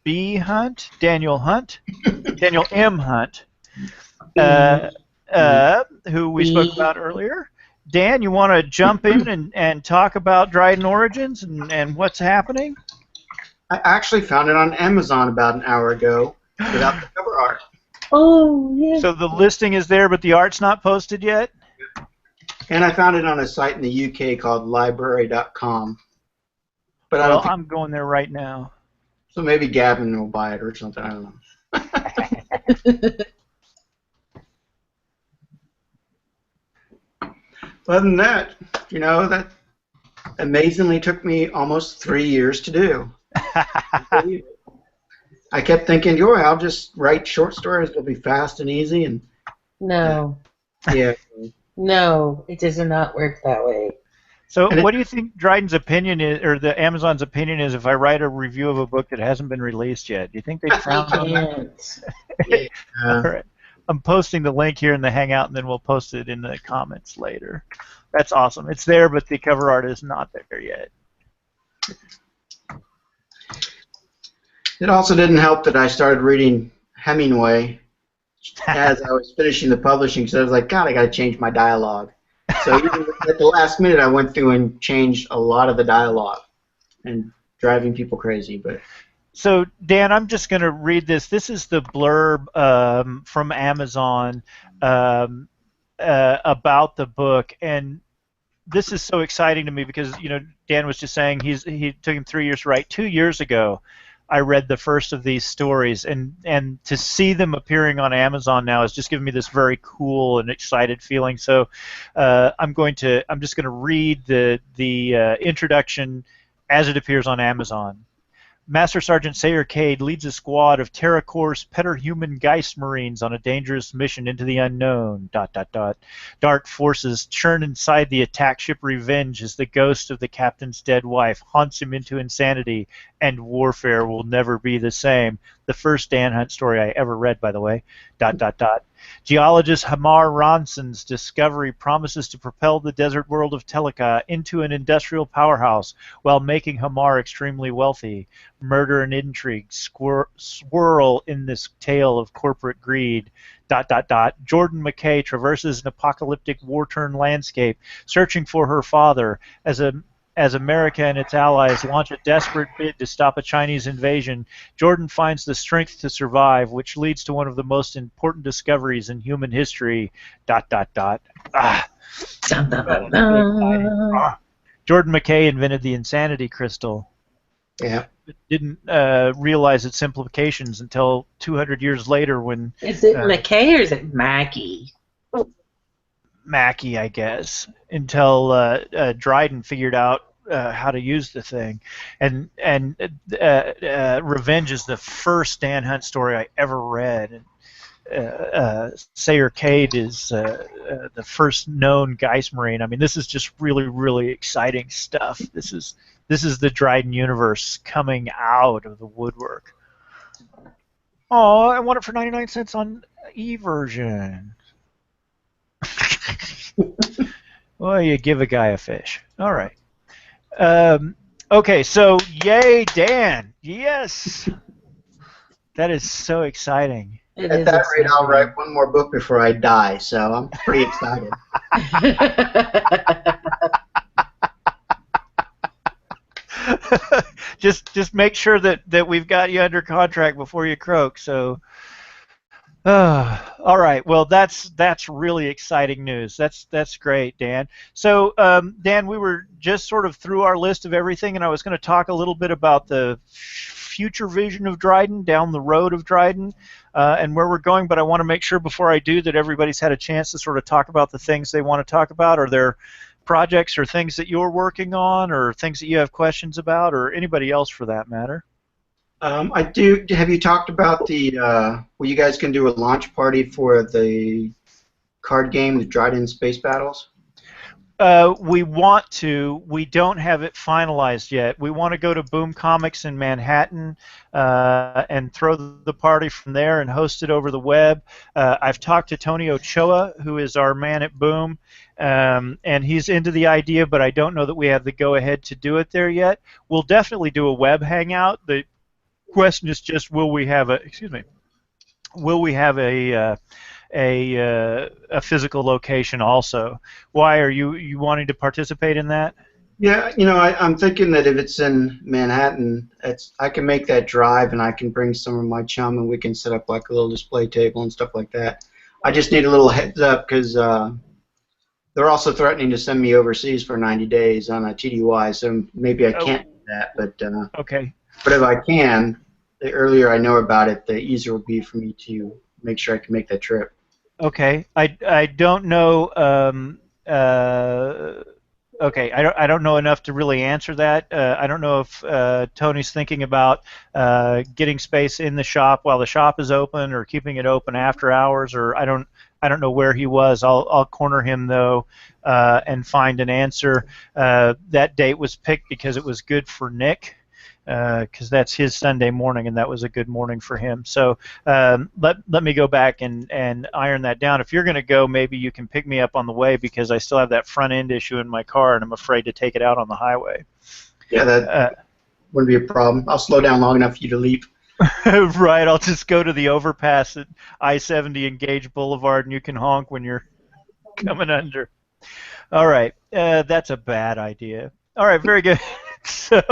Speaker 1: B. Hunt, Daniel M. Hunt. uh, who we spoke about earlier. Dan, you want to jump in and talk about Dryden Origins and what's happening?
Speaker 5: I actually found it on Amazon about an hour ago without the cover art.
Speaker 4: Oh, yeah.
Speaker 1: So the listing is there, but the art's not posted yet?
Speaker 5: And I found it on a site in the UK called library.com. But I
Speaker 1: Well,
Speaker 5: don't think
Speaker 1: I'm going there right now.
Speaker 5: so. Maybe Gavin will buy it or something. I don't know. Other than that, that amazingly took me almost 3 years to do. I kept thinking, I'll just write short stories. It'll be fast and easy. And
Speaker 4: No.
Speaker 5: yeah.
Speaker 4: No, it does not work that way.
Speaker 1: So what do you think Dryden's opinion is, or the Amazon's opinion is, if I write a review of a book that hasn't been released yet? Do you think they'd frown on that? All right. I'm posting the link here in the Hangout, and then we'll post it in the comments later. That's awesome. It's there, but the cover art is not there yet.
Speaker 5: It also didn't help that I started reading Hemingway as I was finishing the publishing, so I was like, God, I got to change my dialogue. So even at the last minute, I went through and changed a lot of the dialogue, and driving people crazy. But
Speaker 1: so, Dan, I'm just going to read this. This is the blurb from Amazon about the book, and this is so exciting to me because Dan was just saying he took him 3 years to write. 2 years ago, I read the first of these stories, and to see them appearing on Amazon now is just giving me this very cool and excited feeling. So I'm just going to read the introduction as it appears on Amazon. Master Sergeant Sayer Cade leads a squad of Terra Corps Peter-Human Geist Marines on a dangerous mission into the unknown. ... Dark forces churn inside the attack ship Revenge as the ghost of the captain's dead wife haunts him into insanity, and warfare will never be the same. The first Dan Hunt story I ever read, by the way. ... Geologist Hamar Ronson's discovery promises to propel the desert world of Telika into an industrial powerhouse while making Hamar extremely wealthy. Murder and intrigue swirl in this tale of corporate greed. ... Jordan McKay traverses an apocalyptic war-torn landscape, searching for her father as America and its allies launch a desperate bid to stop a Chinese invasion. Jordan finds the strength to survive, which leads to one of the most important discoveries in human history. ... Ah. Jordan McKay invented the insanity crystal.
Speaker 5: yeah.
Speaker 1: Didn't realize its implications until 200 years later when...
Speaker 4: Is it McKay or is it Maggie?
Speaker 1: Mackie, I guess, until Dryden figured out how to use the thing. And Revenge is the first Dan Hunt story I ever read. And Sayer Cade is the first known Geist Marine. I mean, this is just really, really exciting stuff. This is the Dryden universe coming out of the woodwork. Oh, I want it for 99 cents on eVersion. Well, you give a guy a fish. All right. Okay, so yay, Dan. Yes. That is so exciting.
Speaker 5: At that rate, I'll write one more book before I die, so I'm pretty excited.
Speaker 1: just make sure that we've got you under contract before you croak. So, all right. Well, that's really exciting news. That's great, Dan. So, Dan, we were just sort of through our list of everything, and I was going to talk a little bit about the future vision of Dryden, down the road of Dryden, and where we're going. But I want to make sure before I do that everybody's had a chance to sort of talk about the things they want to talk about. Are there projects or things that you're working on, or things that you have questions about, or anybody else for that matter?
Speaker 5: I do. Have you talked about the where you guys can do a launch party for the card game, the Dryden Space Battles?
Speaker 1: We want to. We don't have it finalized yet. We want to go to Boom Comics in Manhattan and throw the party from there and host it over the web. I've talked to Tony Ochoa, who is our man at Boom, and he's into the idea, but I don't know that we have the go-ahead to do it there yet. We'll definitely do a web hangout. The question is just, will we have a a physical location also. Why are you wanting to participate in that?
Speaker 5: Yeah, you know, I'm thinking that if it's in Manhattan, I can make that drive and I can bring some of my chum and we can set up like a little display table and stuff like that. I just need a little heads up because they're also threatening to send me overseas for 90 days on a TDY, so maybe I can't do that.
Speaker 1: Okay.
Speaker 5: But if I can, the earlier I know about it, the easier it will be for me to make sure I can make that trip.
Speaker 1: Okay. I don't know. Okay, I don't know enough to really answer that. I don't know if Tony's thinking about getting space in the shop while the shop is open, or keeping it open after hours, or I don't know where he was. I'll corner him though and find an answer. That date was picked because it was good for Nick. Because that's his Sunday morning, and that was a good morning for him. So let me go back and iron that down. If you're going to go, maybe you can pick me up on the way, because I still have that front end issue in my car, and I'm afraid to take it out on the highway.
Speaker 5: Yeah, that wouldn't be a problem. I'll slow down long enough for you to leap.
Speaker 1: Right, I'll just go to the overpass at I-70 and Gage Boulevard, and you can honk when you're coming under. All right, that's a bad idea. All right, very good. So.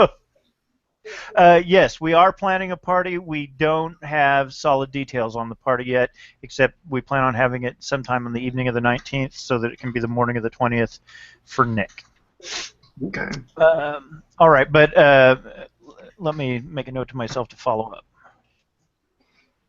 Speaker 1: Yes, we are planning a party. We don't have solid details on the party yet, except we plan on having it sometime on the evening of the 19th, so that it can be the morning of the 20th for Nick.
Speaker 5: Okay.
Speaker 1: All right, but let me make a note to myself to follow up.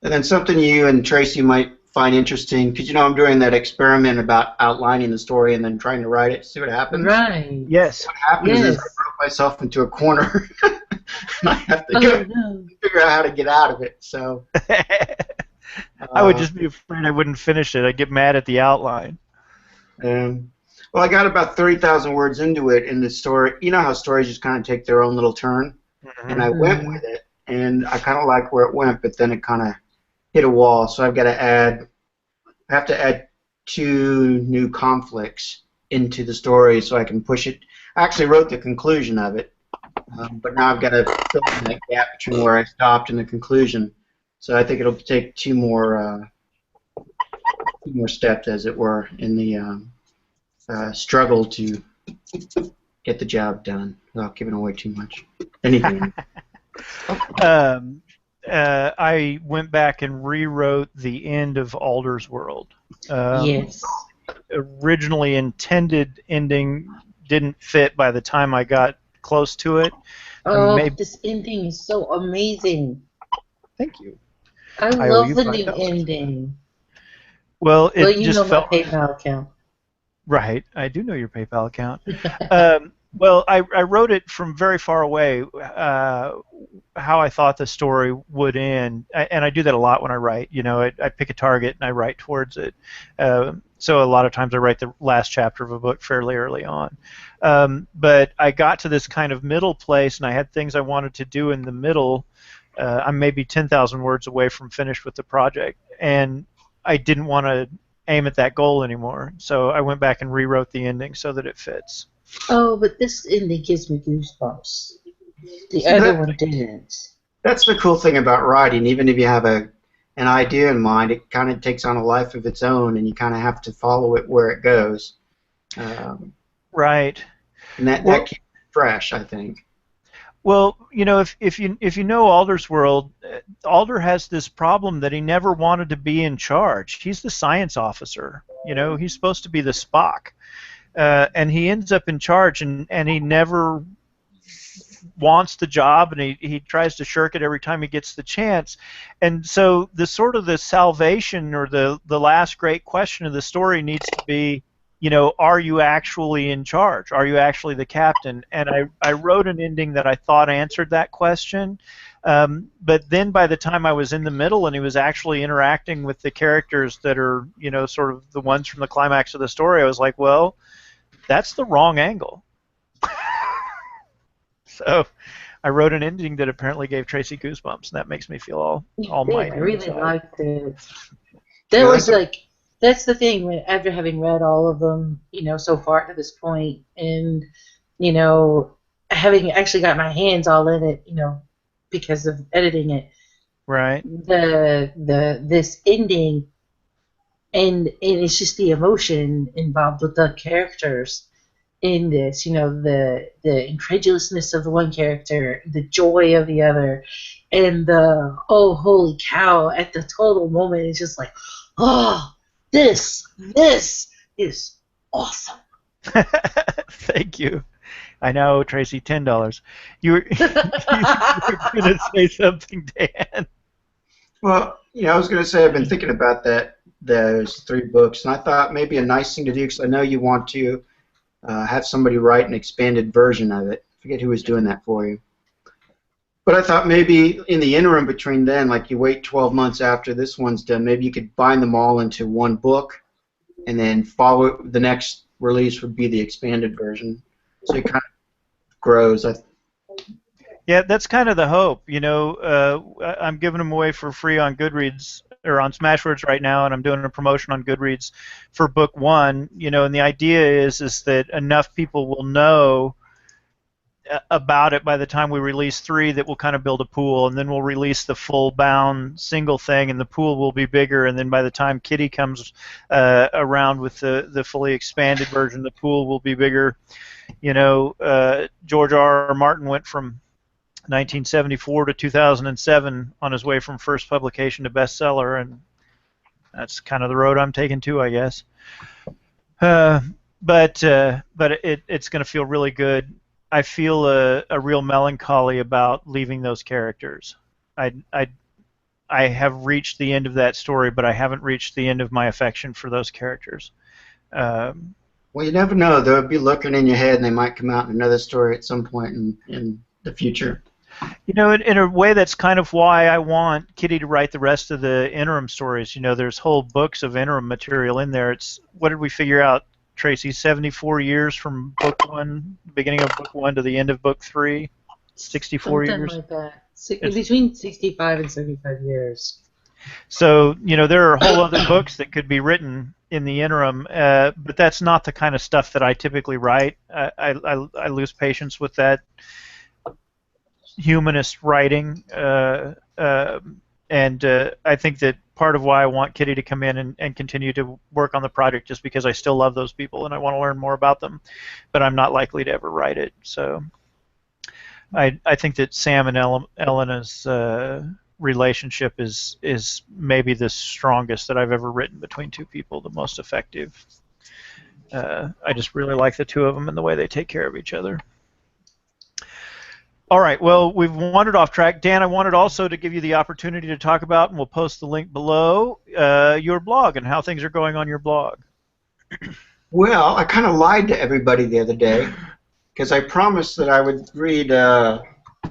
Speaker 5: And then something you and Tracy might find interesting, because you know I'm doing that experiment about outlining the story and then trying to write it, see what happens.
Speaker 4: Right.
Speaker 1: Yes.
Speaker 5: What happens is I wrote myself into a corner, and I have to go figure out how to get out of it. So
Speaker 1: I would just be afraid I wouldn't finish it. I'd get mad at the outline.
Speaker 5: Well, I got about 30,000 words into it in the story. You know how stories just kind of take their own little turn, and I went with it, and I kind of like where it went, but then it kind of hit a wall. So I've got to add. I have to add 2 new conflicts into the story so I can push it. I actually wrote the conclusion of it, but now I've got to fill in that gap between where I stopped and the conclusion. So I think it'll take 2 more steps, as it were, in the struggle to get the job done without giving away too much. Anything.
Speaker 1: I went back and rewrote the end of Alder's World.
Speaker 4: Yes.
Speaker 1: Originally intended ending didn't fit by the time I got close to it.
Speaker 4: Oh, this ending is so amazing.
Speaker 1: Thank you.
Speaker 4: I love the new ending.
Speaker 1: Well, it
Speaker 4: you
Speaker 1: just
Speaker 4: know
Speaker 1: felt
Speaker 4: my PayPal account.
Speaker 1: Right. I do know your PayPal account. Well, I wrote it from very far away, how I thought the story would end, and I do that a lot when I write. You know, I pick a target and I write towards it. So a lot of times I write the last chapter of a book fairly early on. But I got to this kind of middle place, and I had things I wanted to do in the middle. I'm maybe 10,000 words away from finished with the project, and I didn't want to aim at that goal anymore. So I went back and rewrote the ending so that it fits.
Speaker 4: Oh, but this ending gives me goosebumps. The other one didn't.
Speaker 5: That's the cool thing about writing. Even if you have an idea in mind, it kind of takes on a life of its own, and you kind of have to follow it where it goes.
Speaker 1: Right.
Speaker 5: And that keeps it fresh, I think.
Speaker 1: Well, you know, if you know Alder's World, Alder has this problem that he never wanted to be in charge. He's the science officer. You know, he's supposed to be the Spock. And he ends up in charge, and he never wants the job, and he tries to shirk it every time he gets the chance. And so the sort of the salvation, or the last great question of the story needs to be, you know, are you actually in charge? Are you actually the captain? And I wrote an ending that I thought answered that question. But then by the time I was in the middle and he was actually interacting with the characters that are, you know, sort of the ones from the climax of the story, I was like, well, that's the wrong angle. So I wrote an ending that apparently gave Tracy goosebumps, and that makes me feel all mighty.
Speaker 4: I really liked it. That was like, that's the thing, after having read all of them, you know, so far to this point, and, you know, having actually got my hands all in it, you know, because of editing it.
Speaker 1: Right.
Speaker 4: This ending and it's just the emotion involved with the characters in this. You know, the incredulousness of the one character, the joy of the other, and the oh holy cow at the total moment. It's just like, oh, this is awesome.
Speaker 1: Thank you. I know, Tracy, $10. You were, you were going to say something, Dan.
Speaker 5: Well, I was going to say I've been thinking about those 3 books, and I thought maybe a nice thing to do, because I know you want to have somebody write an expanded version of it. I forget who was doing that for you. But I thought maybe in the interim between then, like you wait 12 months after this one's done, maybe you could bind them all into one book, and then follow the next release would be the expanded version. So it kind of grows.
Speaker 1: Yeah, that's kind of the hope. I'm giving them away for free on Goodreads or on Smashwords right now, and I'm doing a promotion on Goodreads for book 1. And the idea is that enough people will know about it by the time we release 3 that we'll kind of build a pool, and then we'll release the full bound single thing, and the pool will be bigger, and then by the time Kitty comes around with the fully expanded version, the pool will be bigger. George R. Martin went from 1974 to 2007 on his way from first publication to bestseller, and that's kind of the road I'm taking too, I guess. But it's going to feel really good. I feel a real melancholy about leaving those characters. I have reached the end of that story, but I haven't reached the end of my affection for those characters.
Speaker 5: Well, you never know. They'll be lurking in your head, and they might come out in another story at some point in the future.
Speaker 1: In a way, that's kind of why I want Kitty to write the rest of the interim stories. There's whole books of interim material in there. What did we figure out, Tracy? 74 years from book 1, beginning of book 1 to the end of book 3. 64
Speaker 4: Something
Speaker 1: years.
Speaker 4: like that. Between 65 and 75 years.
Speaker 1: So there are whole other books that could be written in the interim, but that's not the kind of stuff that I typically write. I lose patience with that humanist writing, and I think that part of why I want Kitty to come in and continue to work on the project just because I still love those people and I want to learn more about them, but I'm not likely to ever write it. So I think that Sam and Elena's relationship is maybe the strongest that I've ever written between 2 people, the most effective. I just really like the 2 of them and the way they take care of each other. All right, well, we've wandered off track. Dan, I wanted also to give you the opportunity to talk about, and we'll post the link below, your blog and how things are going on your blog.
Speaker 5: Well, I kind of lied to everybody the other day because I promised that I would read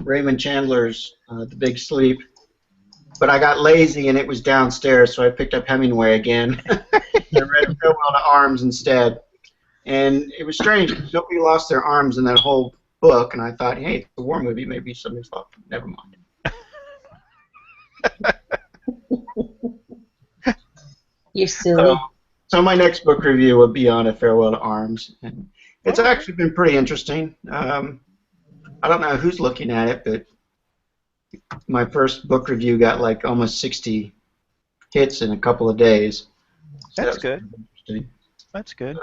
Speaker 5: Raymond Chandler's The Big Sleep, but I got lazy and it was downstairs, so I picked up Hemingway again. I read Farewell to Arms instead. And it was strange because nobody lost their arms in that whole book, and I thought, hey, it's a war movie, maybe somebody's thought, never mind.
Speaker 4: You're silly.
Speaker 5: So my next book review will be on A Farewell to Arms. And it's actually been pretty interesting. I don't know who's looking at it, but my first book review got like almost 60 hits in a couple of days. So
Speaker 1: That's good. That's good.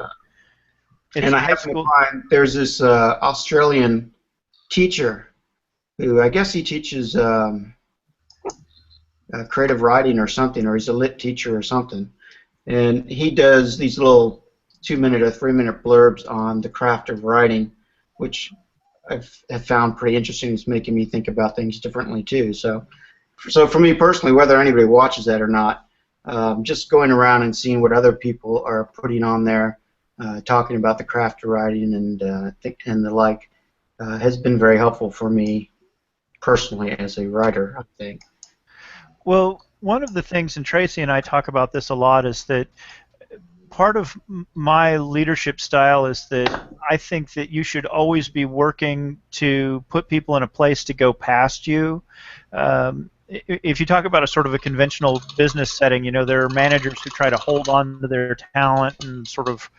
Speaker 5: And I happen to find there's this Australian teacher who I guess he teaches creative writing or something, or he's a lit teacher or something. And he does these little 2-minute or 3-minute blurbs on the craft of writing, which have found pretty interesting. It's making me think about things differently too. So for me personally, whether anybody watches that or not, just going around and seeing what other people are putting on there, talking about the craft of writing and the like, has been very helpful for me personally as a writer, I think.
Speaker 1: Well, one of the things, and Tracy and I talk about this a lot, is that part of my leadership style is that I think that you should always be working to put people in a place to go past you. If you talk about a sort of a conventional business setting, there are managers who try to hold on to their talent and sort of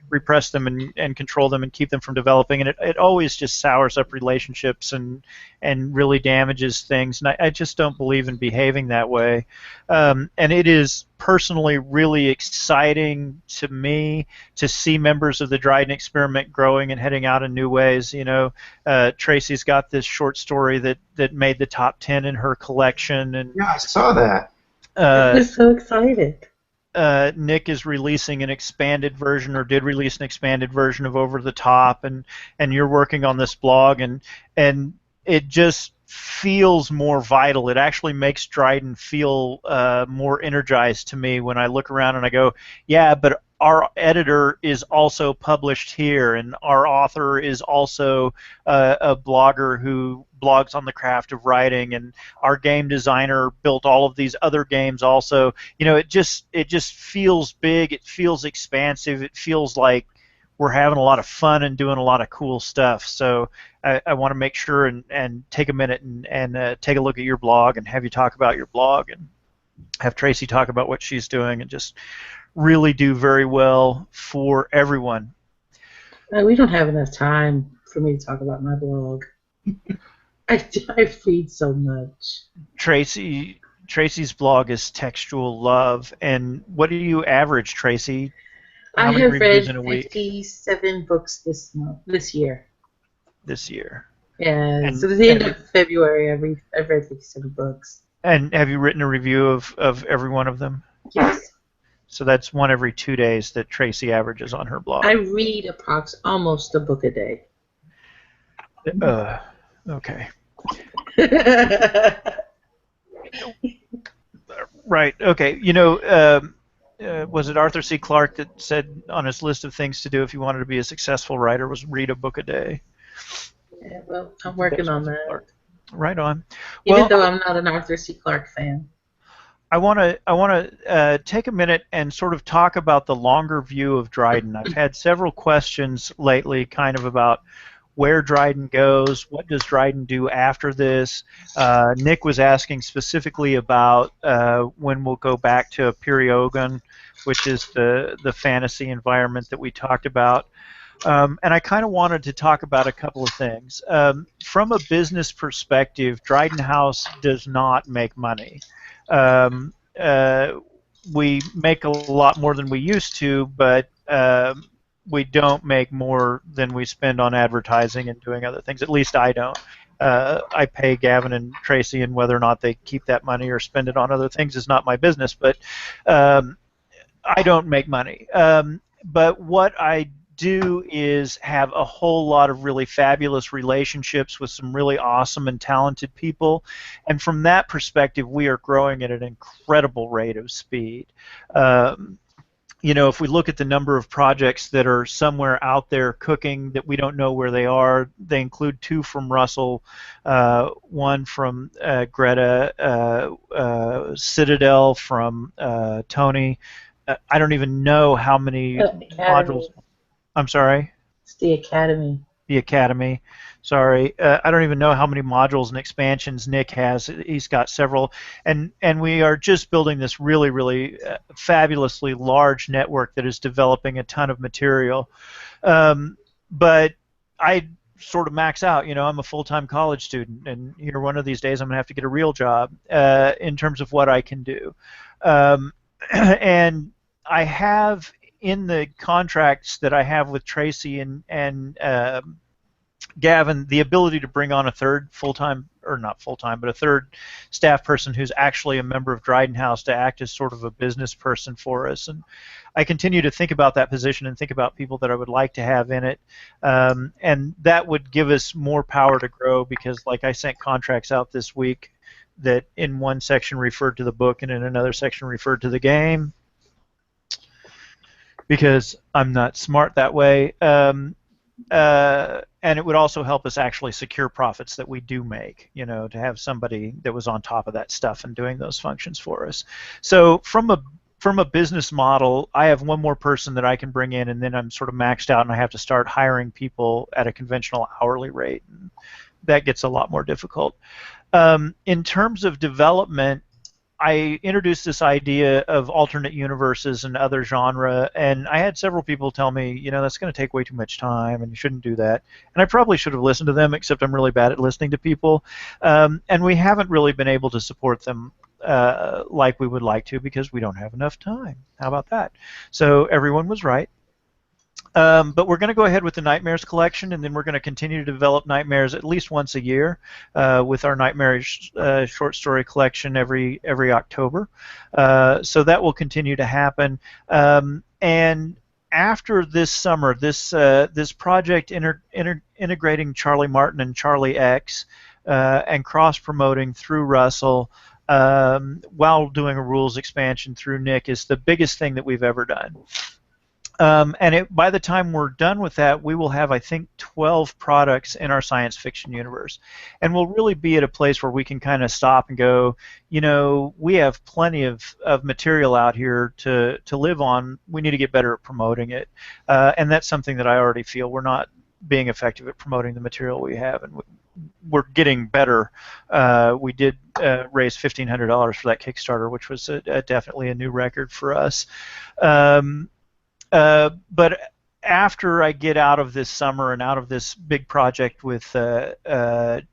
Speaker 1: repress them and control them and keep them from developing, and it always just sours up relationships and really damages things, and I just don't believe in behaving that way. And it is personally really exciting to me to see members of the Dryden experiment growing and heading out in new ways. Tracy's got this short story that made the top 10 in her collection, and
Speaker 5: Yeah, I saw that.
Speaker 4: I'm so excited.
Speaker 1: Nick is releasing an expanded version, or did release an expanded version of Over the Top, and you're working on this blog, and it just feels more vital. It actually makes Dryden feel more energized to me when I look around and I go, yeah, but our editor is also published here, and our author is also a blogger who blogs on the craft of writing, and our game designer built all of these other games also. It just feels big. It feels expansive. It feels like we're having a lot of fun and doing a lot of cool stuff. So I want to make sure and take a minute and take a look at your blog and have you talk about your blog, and have Tracy talk about what she's doing, and just really do very well for everyone.
Speaker 4: We don't have enough time for me to talk about my blog. I read so much.
Speaker 1: Tracy's blog is Textual Love, and what do you average, Tracy?
Speaker 4: I have read 57 books this year.
Speaker 1: This year.
Speaker 4: Yeah, so at the end of February, I've read 57 books.
Speaker 1: And have you written a review of every one of them?
Speaker 4: Yes.
Speaker 1: So that's one every 2 days that Tracy averages on her blog.
Speaker 4: I read almost a book a day.
Speaker 1: Okay. Right. Okay. Was it Arthur C. Clarke that said on his list of things to do if you wanted to be a successful writer was read a book a day?
Speaker 4: Yeah, well, I'm working on that.
Speaker 1: Right on.
Speaker 4: Even though I'm not an Arthur C. Clarke fan.
Speaker 1: I want to take a minute and sort of talk about the longer view of Dryden. I've had several questions lately kind of about where Dryden goes, what does Dryden do after this. Nick was asking specifically about when we'll go back to Periogon, which is the fantasy environment that we talked about. And I kind of wanted to talk about a couple of things. From a business perspective, Dryden House does not make money. We make a lot more than we used to, but we don't make more than we spend on advertising and doing other things. At least I don't. I pay Gavin and Tracy, and whether or not they keep that money or spend it on other things is not my business, but I don't make money. But what I do is have a whole lot of really fabulous relationships with some really awesome and talented people, and from that perspective we are growing at an incredible rate of speed. If we look at the number of projects that are somewhere out there cooking that we don't know where they are, they include 2 from Russell, one from Greta, Citadel from Tony. I don't even know how many modules. I'm sorry?
Speaker 4: It's the Academy.
Speaker 1: The Academy. Sorry. I don't even know how many modules and expansions Nick has. He's got several. And we are just building this really, really fabulously large network that is developing a ton of material. But I sort of max out. I'm a full-time college student, and one of these days I'm going to have to get a real job in terms of what I can do. And I have in the contracts that I have with Tracy and Gavin the ability to bring on a third full-time, or not full-time, but a third staff person who's actually a member of Dryden House to act as sort of a business person for us. And I continue to think about that position and think about people that I would like to have in it. And that would give us more power to grow, because like I sent contracts out this week that in one section referred to the book and in another section referred to the game, because I'm not smart that way. And it would also help us actually secure profits that we do make, to have somebody that was on top of that stuff and doing those functions for us. So from a business model, I have one more person that I can bring in, and then I'm sort of maxed out, and I have to start hiring people at a conventional hourly rate. And that gets a lot more difficult. In terms of development, I introduced this idea of alternate universes and other genre, and I had several people tell me, that's going to take way too much time, and you shouldn't do that. And I probably should have listened to them, except I'm really bad at listening to people. And we haven't really been able to support them like we would like to because we don't have enough time. How about that? So everyone was right. But we're going to go ahead with the Nightmares collection, and then we're going to continue to develop Nightmares at least once a year with our Nightmares short story collection every October. So that will continue to happen. And after this summer, this project integrating Charlie Martin and Charlie X and cross-promoting through Russell while doing a rules expansion through Nick is the biggest thing that we've ever done. And by the time we're done with that, we will have, I think, 12 products in our science fiction universe. And we'll really be at a place where we can kind of stop and go, we have plenty of material out here to live on. We need to get better at promoting it. And that's something that I already feel we're not being effective at promoting the material we have. And we're getting better. We did raise $1,500 for that Kickstarter, which was definitely a new record for us. But after I get out of this summer and out of this big project with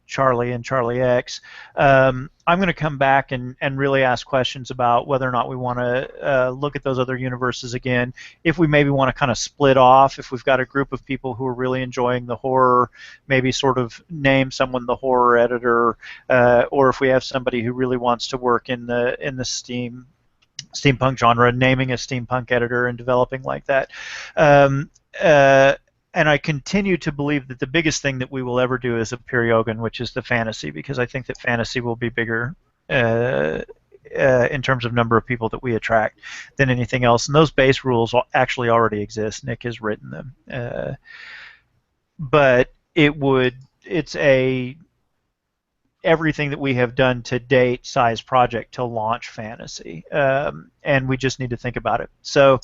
Speaker 1: Charlie and Charlie X, I'm going to come back and really ask questions about whether or not we want to look at those other universes again, if we maybe want to kind of split off, if we've got a group of people who are really enjoying the horror, maybe sort of name someone the horror editor, or if we have somebody who really wants to work in the steampunk genre, naming a steampunk editor and developing like that. And I continue to believe that the biggest thing that we will ever do is a Periogan, which is the fantasy, because I think that fantasy will be bigger in terms of number of people that we attract than anything else. And those base rules actually already exist. Nick has written them. But it's a everything that we have done to date size project to launch fantasy, and we just need to think about it. So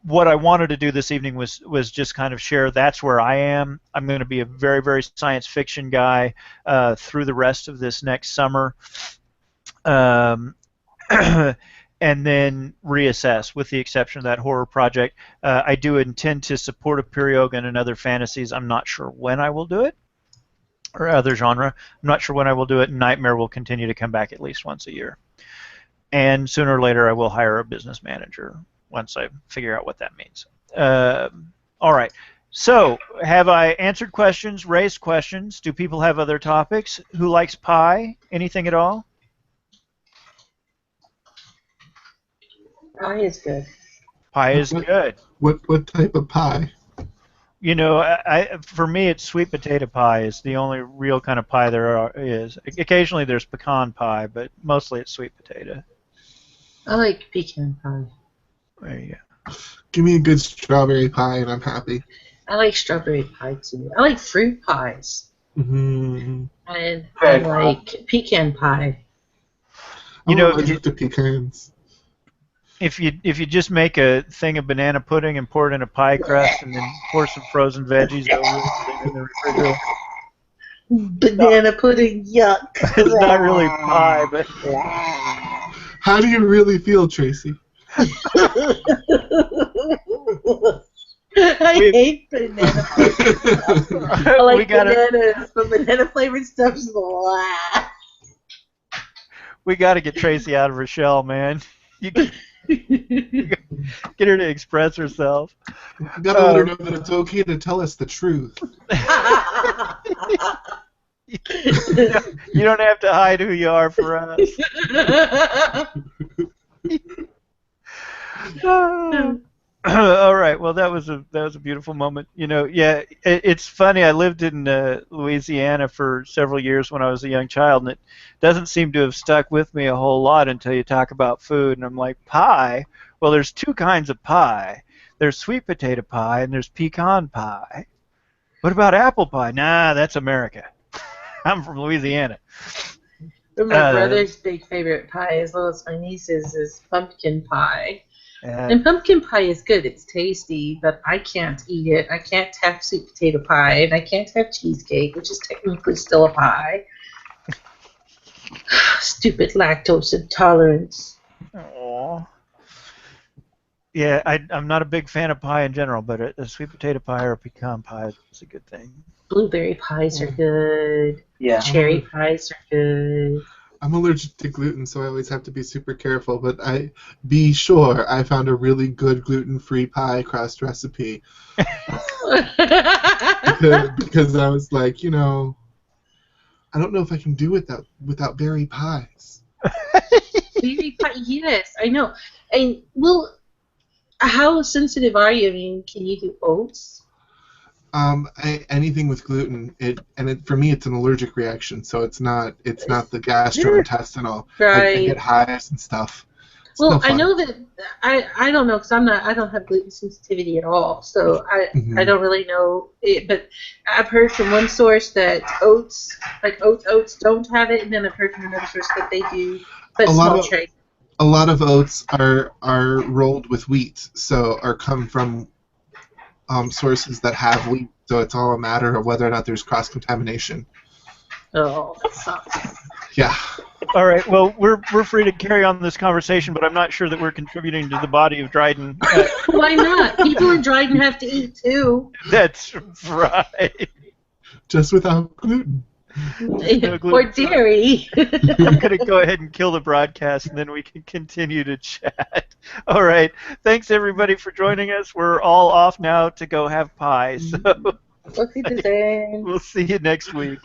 Speaker 1: what I wanted to do this evening was just kind of share that's where I am. I'm going to be a very, very science fiction guy through the rest of this next summer, and then reassess, with the exception of that horror project. I do intend to support a Periogan and other fantasies. I'm not sure when I will do it, or other genre. I'm not sure when I will do it. Nightmare will continue to come back at least once a year. And sooner or later I will hire a business manager once I figure out what that means. All right. So, have I answered questions, raised questions? Do people have other topics? Who likes pie? Anything at all?
Speaker 4: Pie is good.
Speaker 1: Pie is good.
Speaker 2: What type of pie?
Speaker 1: For me, it's sweet potato pie is the only real kind of pie there is. Occasionally there's pecan pie, but mostly it's sweet potato.
Speaker 4: I like pecan pie.
Speaker 1: There you go.
Speaker 2: Give me a good strawberry pie and I'm happy.
Speaker 4: I like strawberry pie too. I like fruit pies.
Speaker 2: Mm-hmm.
Speaker 4: And I like pecan pie.
Speaker 2: I'm allergic to pecans.
Speaker 1: If you just make a thing of banana pudding and pour it in a pie crust and then pour some frozen veggies over it in the refrigerator.
Speaker 4: Banana pudding, yuck.
Speaker 1: It's not really pie, but...
Speaker 2: How do you really feel, Tracy?
Speaker 4: I hate banana flavored stuff. I like bananas, but banana flavored stuff is blah.
Speaker 1: We got to get Tracy out of her shell, man. Get her to express herself.
Speaker 2: You gotta let her know that it's okay to tell us the truth.
Speaker 1: You don't have to hide who you are for us. All right. Well, that was a beautiful moment. It's funny. I lived in Louisiana for several years when I was a young child, and it doesn't seem to have stuck with me a whole lot until you talk about food. And I'm like, pie? Well, there's two kinds of pie. There's sweet potato pie and there's pecan pie. What about apple pie? Nah, that's America. I'm from Louisiana.
Speaker 4: My brother's big favorite pie, as well as my niece's, is pumpkin pie. And pumpkin pie is good. It's tasty, but I can't eat it. I can't have sweet potato pie, and I can't have cheesecake, which is technically still a pie. Stupid lactose intolerance.
Speaker 1: Aww. Yeah, I'm not a big fan of pie in general, but a sweet potato pie or a pecan pie is a good thing.
Speaker 4: Blueberry pies are good.
Speaker 3: Yeah.
Speaker 4: Cherry pies are good.
Speaker 2: I'm allergic to gluten, so I always have to be super careful. But be sure I found a really good gluten-free pie crust recipe because I was like, I don't know if I can do without berry pies.
Speaker 4: Berry pie, yes, I know. And well, how sensitive are you? I mean, can you do oats?
Speaker 2: Anything with gluten, for me it's an allergic reaction, so it's not the gastrointestinal. I get
Speaker 4: Right.
Speaker 2: hives and stuff. It's no
Speaker 4: Well, I
Speaker 2: fun.
Speaker 4: know that I don't know because I don't have gluten sensitivity at all, so I don't really know it. But I've heard from one source that oats, like oats don't have it, and then I've heard from another source that they do, but
Speaker 2: A lot
Speaker 4: small
Speaker 2: of
Speaker 4: trace.
Speaker 2: a lot of oats are rolled with wheat, or come from sources that have wheat. So it's all a matter of whether or not there's cross contamination.
Speaker 4: Oh, that sucks.
Speaker 2: Yeah.
Speaker 1: All right. Well, we're free to carry on this conversation, but I'm not sure that we're contributing to the body of Dryden.
Speaker 4: Why not? People in Dryden have to eat too.
Speaker 1: That's right.
Speaker 2: Just without gluten.
Speaker 1: No
Speaker 4: Or
Speaker 1: gluten.
Speaker 4: dairy.
Speaker 1: I'm going to go ahead and kill the broadcast, and then we can continue to chat. All right. Thanks, everybody, for joining us. We're all off now to go have pie. So
Speaker 4: What's he saying?
Speaker 1: we'll see you next week.